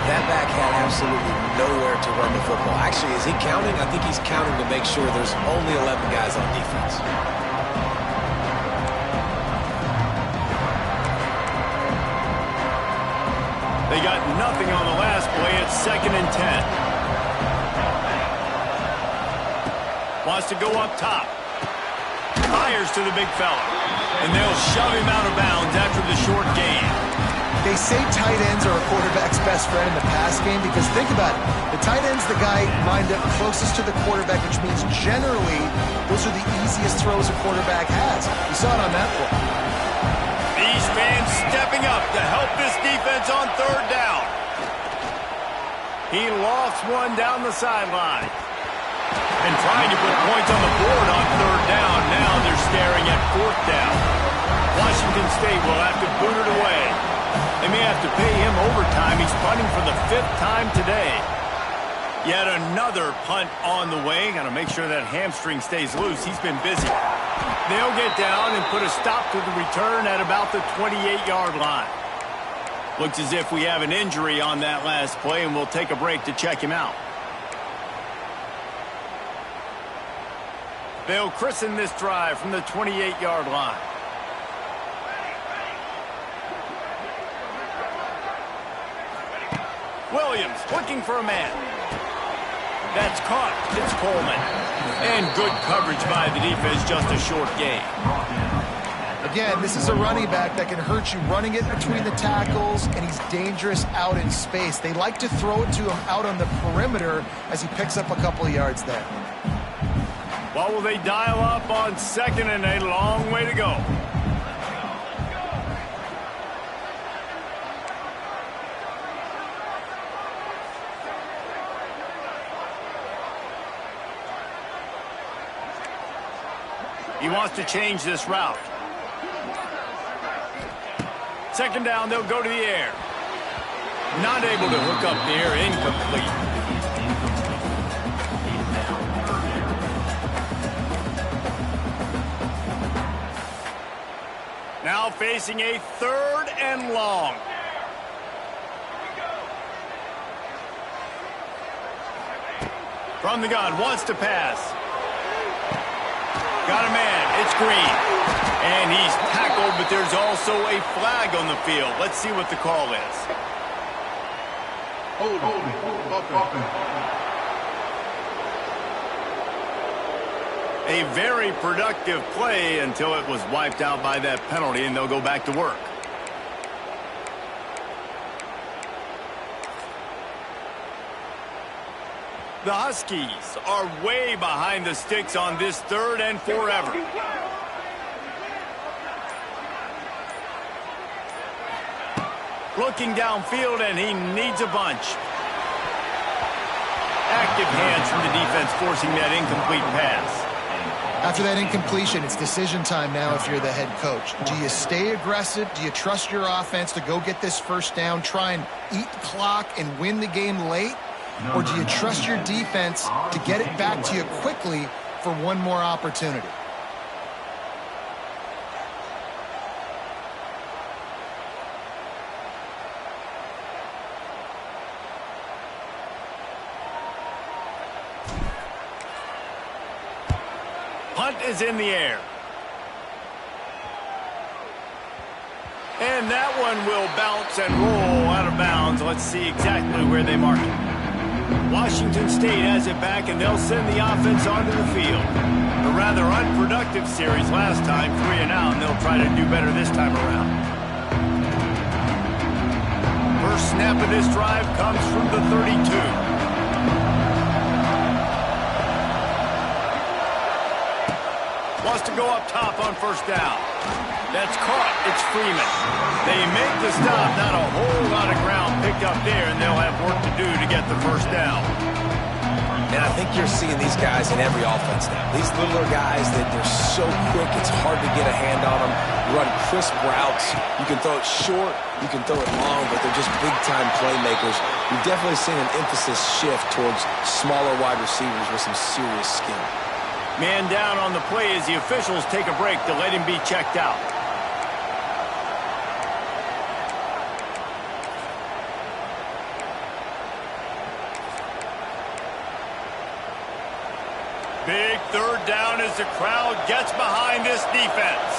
That back had absolutely nowhere to run the football. Actually, is he counting? I think he's counting to make sure there's only 11 guys on defense. They got nothing on the last play. It's 2nd and 10. Wants to go up top. Fires to the big fella. And they'll shove him out of bounds after the short gain. They say tight ends are a quarterback's best friend in the pass game because think about it. The tight end's the guy lined up closest to the quarterback, which means generally those are the easiest throws a quarterback has. We saw it on that play. These fans stepping up to help this defense on 3rd down. He lost one down the sideline. And trying to put points on the board on 3rd down. Now they're staring at 4th down. Washington State will have to boot it away. They may have to pay him overtime. He's punting for the 5th time today. Yet another punt on the way. Got to make sure that hamstring stays loose. He's been busy. They'll get down and put a stop to the return at about the 28-yard line. Looks as if we have an injury on that last play, and we'll take a break to check him out. They'll christen this drive from the 28-yard line. Williams looking for a man. That's caught. It's Coleman. And good coverage by the defense, just a short gain. Again, this is a running back that can hurt you running it between the tackles, and he's dangerous out in space. They like to throw it to him out on the perimeter as he picks up a couple of yards there. What will they dial up on second and a long way to go? He wants to change this route. Second down, they'll go to the air. Not able to hook up there, incomplete. Now facing a third and long. From the gun, wants to pass. Got a man, it's Green. And he's tackled, but there's also a flag on the field. Let's see what the call is. Hold offense. A very productive play until it was wiped out by that penalty, and they'll go back to work. The Huskies are way behind the sticks on this third and forever. Looking downfield, and he needs a bunch. Active hands from the defense forcing that incomplete pass. After that incompletion, it's decision time now if you're the head coach. Do you stay aggressive? Do you trust your offense to go get this first down, try and eat the clock and win the game late? Or do you trust your defense to get it back to you quickly for one more opportunity? Punt is in the air. And that one will bounce and roll out of bounds. Let's see exactly where they mark it. Washington State has it back, and they'll send the offense onto the field. A rather unproductive series last time, 3 and out, and they'll try to do better this time around. First snap of this drive comes from the 32. Wants to go up top on first down. That's caught. It's Freeman. They make the stop. Not a whole lot of ground picked up there, and they'll have work to do to get the first down. And I think you're seeing these guys in every offense now. These littler guys, they're so quick, it's hard to get a hand on them. Run crisp routes. You can throw it short, you can throw it long, but they're just big-time playmakers. We've definitely seen an emphasis shift towards smaller wide receivers with some serious skill. Man down on the play as the officials take a break to let him be checked out. Big third down as the crowd gets behind this defense.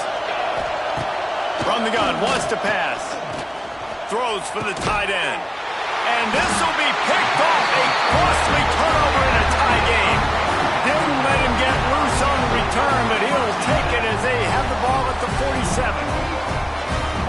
From the gun, wants to pass. Throws for the tight end. And this will be picked off. A costly turnover in a tie game. Didn't let him get loose on the return, but he'll take it as they have the ball at the 47.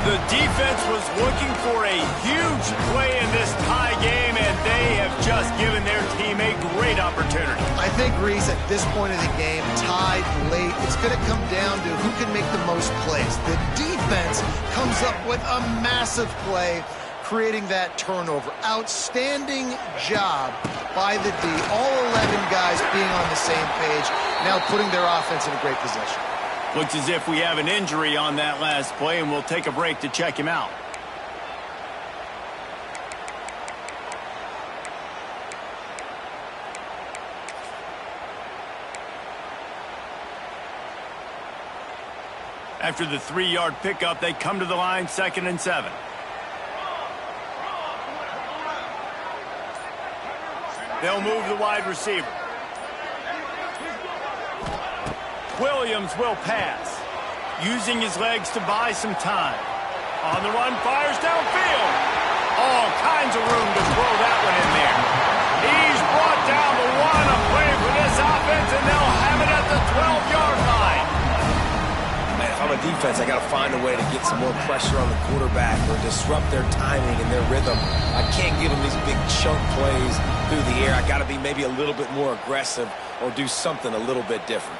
The defense was looking for a huge play in this tie game, and they have just given their team a great opportunity. I think, Reese, at this point of the game, tied late, it's going to come down to who can make the most plays. The defense comes up with a massive play, creating that turnover. Outstanding job by the D. All 11 guys being on the same page, now putting their offense in a great position. Looks as if we have an injury on that last play, and we'll take a break to check him out. After the 3-yard pickup, they come to the line, 2nd and 7. They'll move the wide receiver. Williams will pass, using his legs to buy some time. On the run, fires downfield. All kinds of room to throw that one in there. He's brought down the one, a play for this offense, and they'll have it at the 12-yard line. Man, if I'm a defense, I got to find a way to get some more pressure on the quarterback or disrupt their timing and their rhythm. I can't give them these big chunk plays through the air. I got to be maybe a little bit more aggressive or do something a little bit different.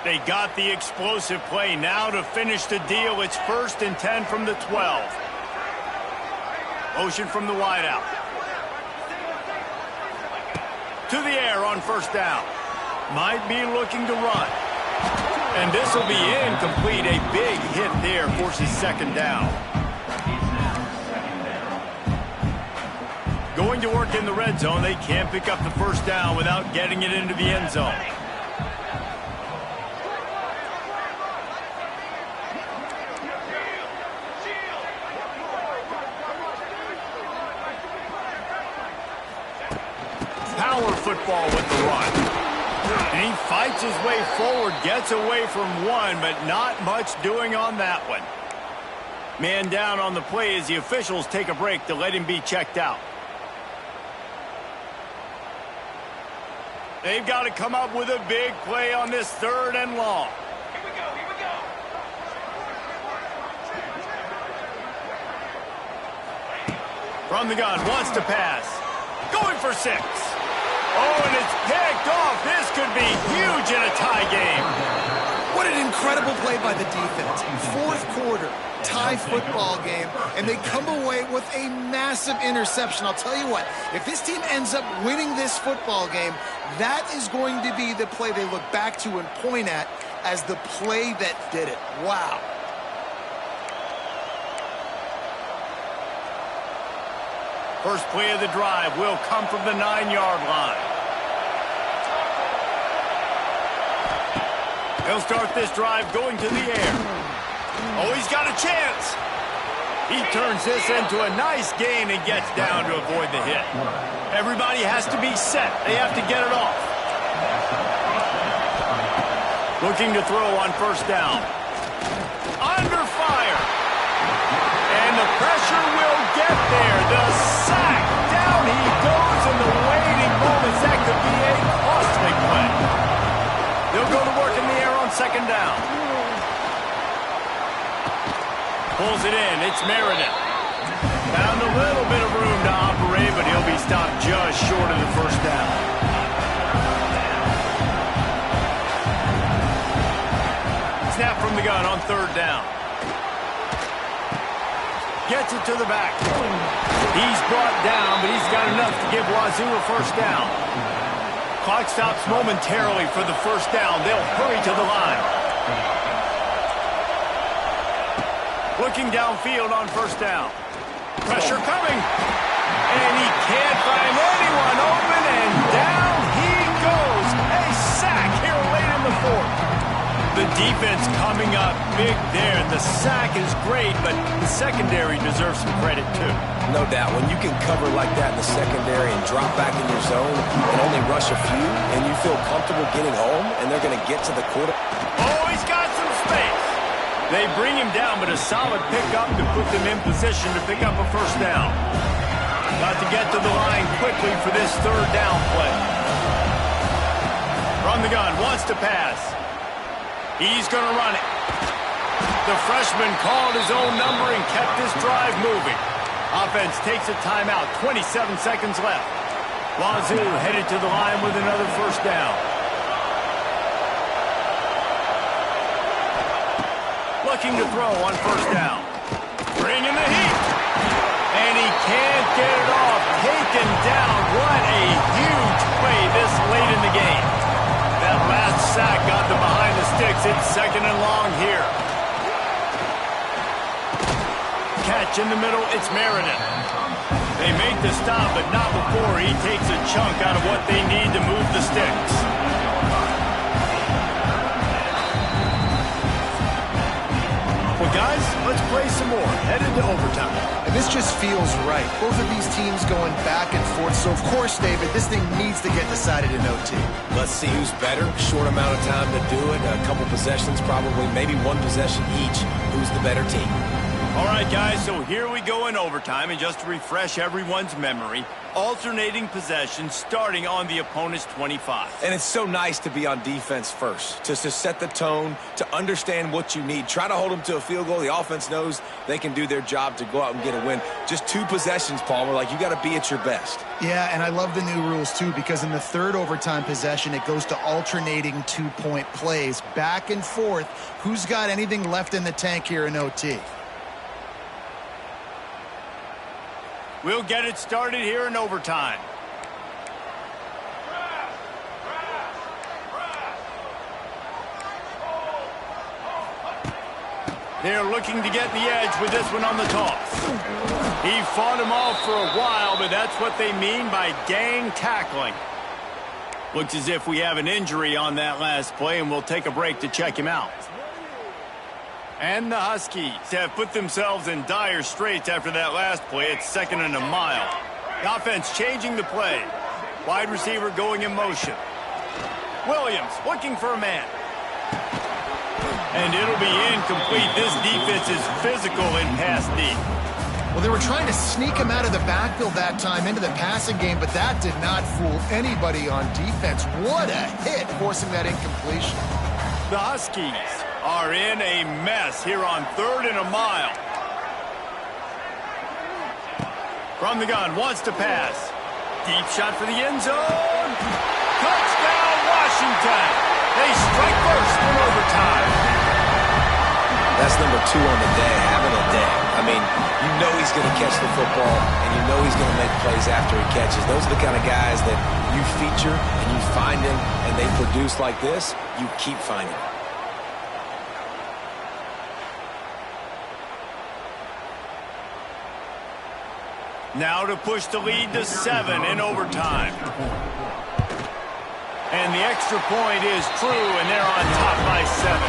They got the explosive play. Now to finish the deal, it's 1st and 10 from the 12. Motion from the wideout. To the air on 1st down. Might be looking to run. And this will be incomplete. A big hit there forces 2nd down. Going to work in the red zone. They can't pick up the 1st down without getting it into the end zone. Power football with the run. And he fights his way forward, gets away from one, but not much doing on that one. Man down on the play as the officials take a break to let him be checked out. They've got to come up with a big play on this 3rd and long. Here we go. From the gun, wants to pass. Going for 6. Oh, and it's picked off. This could be huge in a tie game. What an incredible play by the defense. 4th quarter, tie football game, and they come away with a massive interception. I'll tell you what, if this team ends up winning this football game, that is going to be the play they look back to and point at as the play that did it. Wow. First play of the drive will come from the 9-yard line. They'll start this drive going to the air. Oh, he's got a chance. He turns this into a nice gain and gets down to avoid the hit. Everybody has to be set. They have to get it off. Looking to throw on 1st down. Under fire. And the pressure will get there. The sack. Down he goes in the waiting moments. That could be a costly play. They'll go to work in the air on 2nd down. Pulls it in. It's Meredith. Found a little bit of room to operate, but he'll be stopped just short of the 1st down. Snap from the gun on 3rd down. Gets it to the back. He's brought down, but he's got enough to give Wazoo a 1st down. Clock stops momentarily for the 1st down. They'll hurry to the line. Looking downfield on 1st down. Pressure coming. And he can't find anyone open, and down he goes. A sack here late in the 4th. The defense coming up big there. The sack is great, but the secondary deserves some credit too. No doubt. When you can cover like that in the secondary and drop back in your zone and only rush a few, and you feel comfortable getting home, and they're going to get to the quarter. Oh, he's got some space. They bring him down, but a solid pickup to put them in position to pick up a 1st down. Got to get to the line quickly for this 3rd down play. From the gun, wants to pass. He's going to run it. The freshman called his own number and kept his drive moving. Offense takes a timeout, 27 seconds left. Wazoo headed to the line with another 1st down. Looking to throw on 1st down. Bringing the heat. And he can't get it off. Taken down. What a huge play this late in the game. That last sack got them behind the sticks. It's 2nd and long here. Catch in the middle. It's Meredith. They make the stop, but not before he takes a chunk out of what they need to move the sticks. guys, let's play some more. Headed to overtime. And this just feels right. Both of these teams going back and forth. So, of course, David, this thing needs to get decided in OT. Let's see who's better. Short amount of time to do it. A couple possessions, probably maybe one possession each. Who's the better team? All right, guys, so here we go in overtime. And just to refresh everyone's memory, alternating possessions starting on the opponent's 25. And it's so nice to be on defense first, just to set the tone, to understand what you need. Try to hold them to a field goal. The offense knows they can do their job to go out and get a win. Just 2 possessions, Palmer. Like, you got to be at your best. Yeah, and I love the new rules, too, because in the third overtime possession, it goes to alternating 2-point plays, back and forth. Who's got anything left in the tank here in OT? We'll get it started here in overtime. They're looking to get the edge with this one on the toss. He fought him off for a while, but that's what they mean by gang tackling. Looks as if we have an injury on that last play, and we'll take a break to check him out. And the Huskies have put themselves in dire straits after that last play. It's 2nd and a mile. The offense changing the play. Wide receiver going in motion. Williams looking for a man. And it'll be incomplete. This defense is physical in pass deep. Well, they were trying to sneak him out of the backfield that time into the passing game, but that did not fool anybody on defense. What a hit, forcing that incompletion. The Huskies are in a mess here on 3rd and a mile. From the gun, wants to pass. Deep shot for the end zone. Touchdown, Washington. They strike first in overtime. That's number 2 on the day, having a day. I mean, you know he's going to catch the football, and you know he's going to make plays after he catches. Those are the kind of guys that you feature, and you find them, and they produce like this, you keep finding them. Now to push the lead to 7 in overtime. And the extra point is true, and they're on top by 7.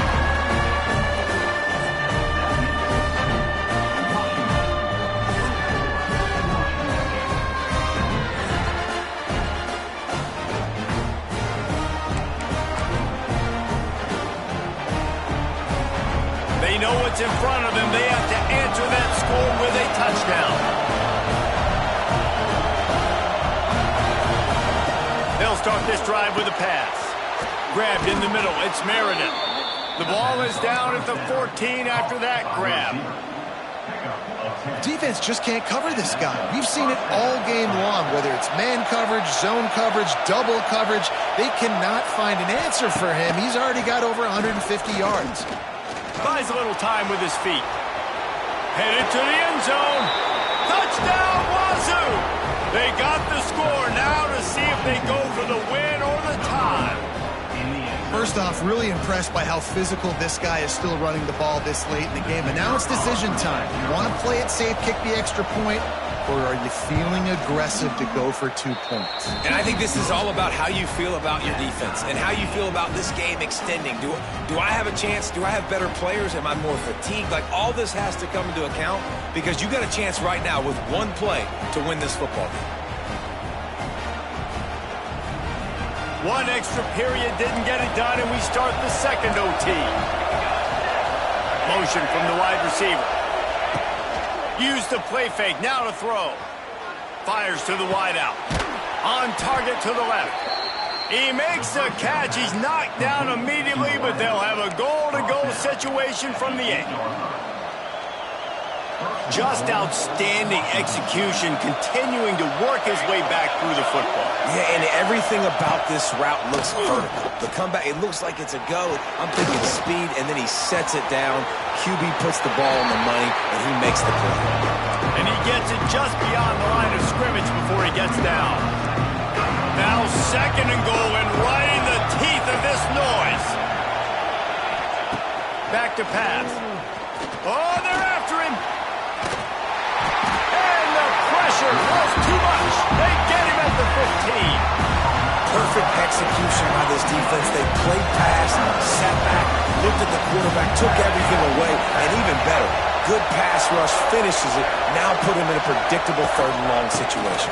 They know what's in front of them. They have to answer that score with a touchdown. They'll start this drive with a pass. Grabbed in the middle. It's Meredith. The ball is down at the 14 after that grab. Defense just can't cover this guy. We've seen it all game long, whether it's man coverage, zone coverage, double coverage. They cannot find an answer for him. He's already got over 150 yards. Buys a little time with his feet. Headed to the end zone. Touchdown, Wazoo! They got the score now to see if they go for the win or the tie. First off, really impressed by how physical this guy is still running the ball this late in the game. And now it's decision time. You want to play it safe, kick the extra point, or are you feeling aggressive to go for 2 points? And I think this is all about how you feel about your defense and how you feel about this game extending. Do I have a chance? Do I have better players? Am I more fatigued? Like, all this has to come into account because you got a chance right now with 1 play to win this football game. 1 extra period didn't get it done, and we start the 2nd OT. Motion from the wide receiver. Use the play fake, now to throw. Fires to the wideout. On target to the left. He makes the catch. He's knocked down immediately, but they'll have a goal-to-go situation from the 8. Just outstanding execution, continuing to work his way back through the football. Yeah, and everything about this route looks vertical. The comeback, it looks like it's a go. I'm thinking speed, and then he sets it down. QB puts the ball on the money, and he makes the play. And he gets it just beyond the line of scrimmage before he gets down. Now 2nd and goal, and right in the teeth of this noise. Back to pass. Oh, they're after him. And the pressure was too much. They get him at the 15. Perfect execution by this defense. They played pass, sat back, looked at the quarterback, took everything away, and even better, good pass rush finishes it. Now put him in a predictable 3rd and long situation.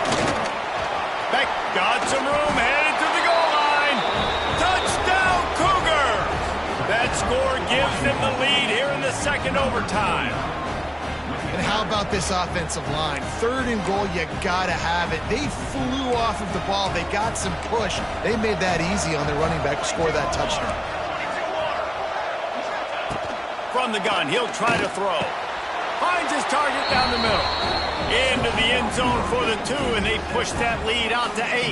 Beck got some room, headed to the goal line. Touchdown, Cougar! That score gives them the lead here in the 2nd overtime. And how about this offensive line? 3rd and goal, you gotta have it. They flew off of the ball. They got some push. They made that easy on their running back to score that touchdown. From the gun, he'll try to throw. Finds his target down the middle. Into the end zone for the 2, and they push that lead out to 8.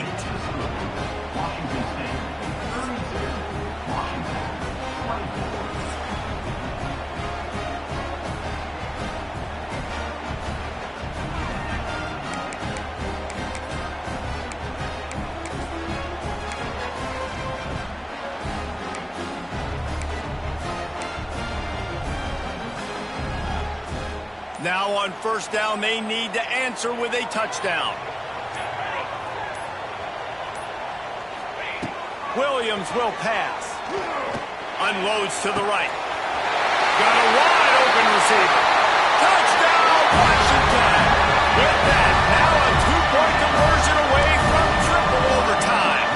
Now on 1st down, they need to answer with a touchdown. Williams will pass. Unloads to the right. Got a wide open receiver. Touchdown, Washington! With that, now a 2-point conversion away from triple overtime.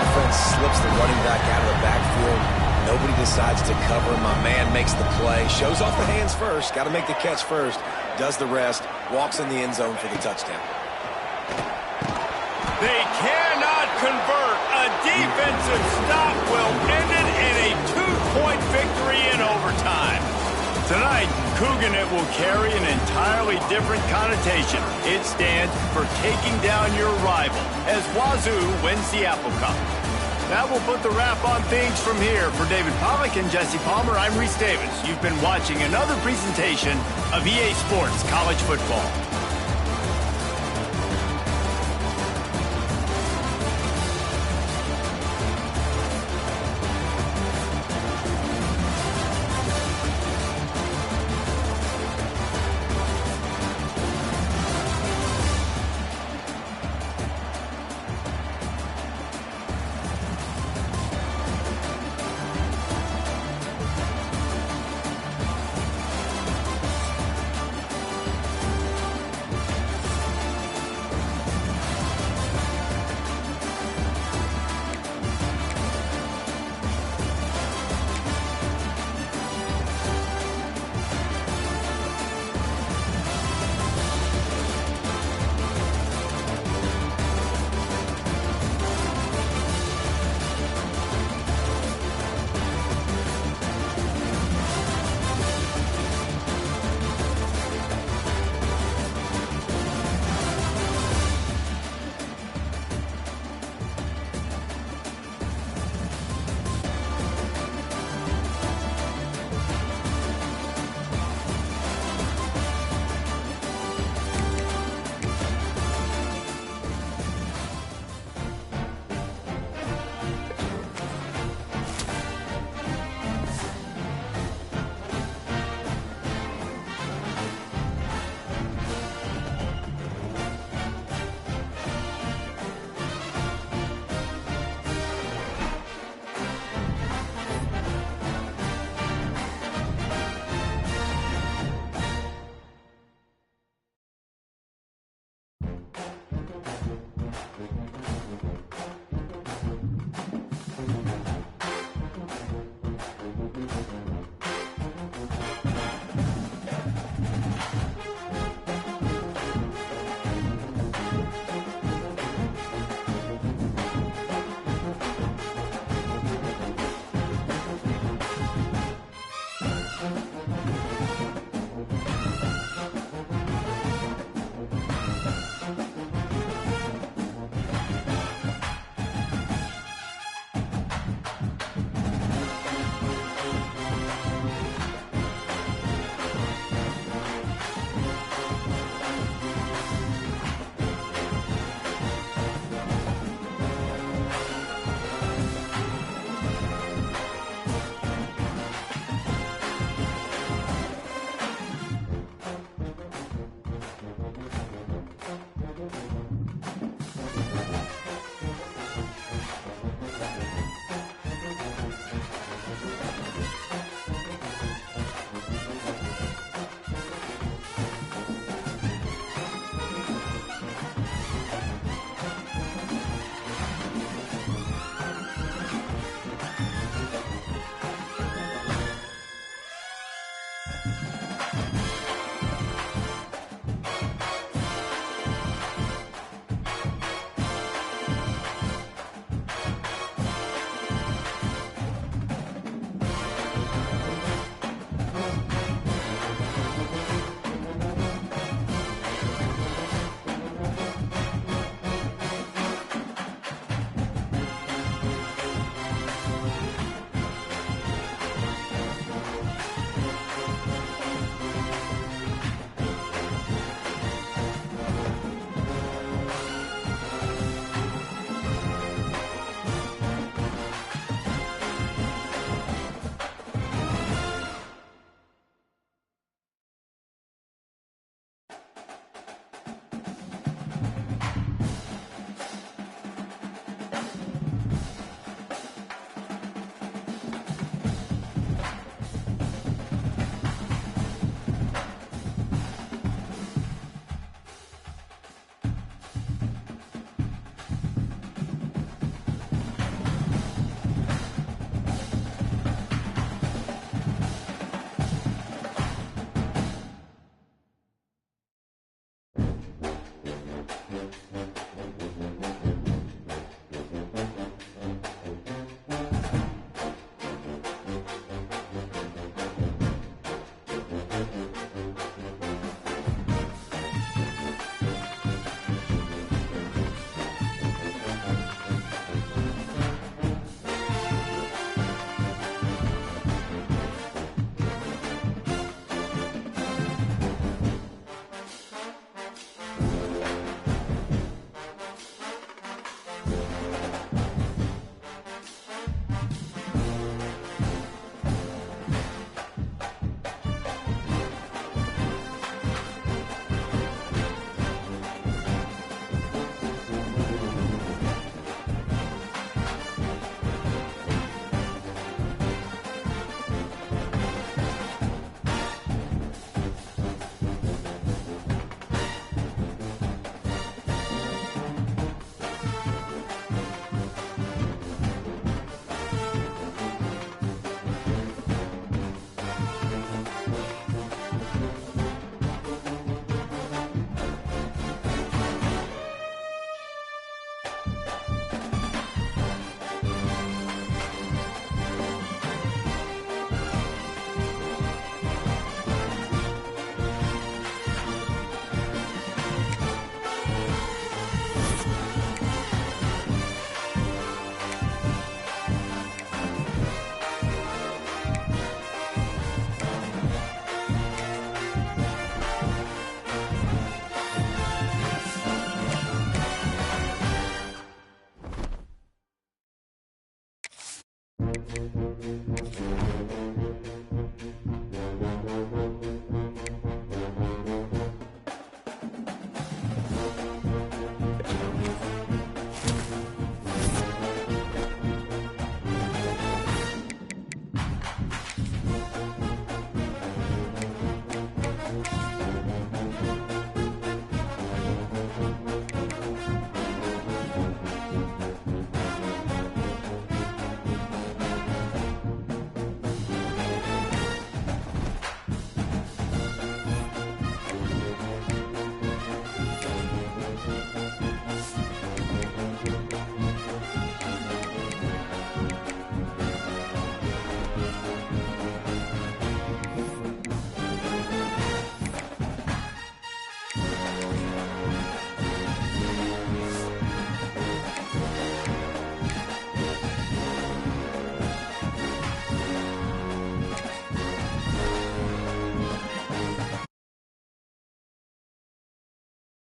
Offense slips the running back out of the backfield. Nobody decides to cover him. My man makes the play. Shows off the hands first. Got to make the catch first. Does the rest. Walks in the end zone for the touchdown. They cannot convert. A defensive stop will end it in a 2-point victory in overtime. Tonight, Couganet will carry an entirely different connotation. It stands for taking down your rival as Wazoo wins the Apple Cup. That will put the wrap on things from here. For David Pollack and Jesse Palmer, I'm Reese Davis. You've been watching another presentation of EA Sports College Football.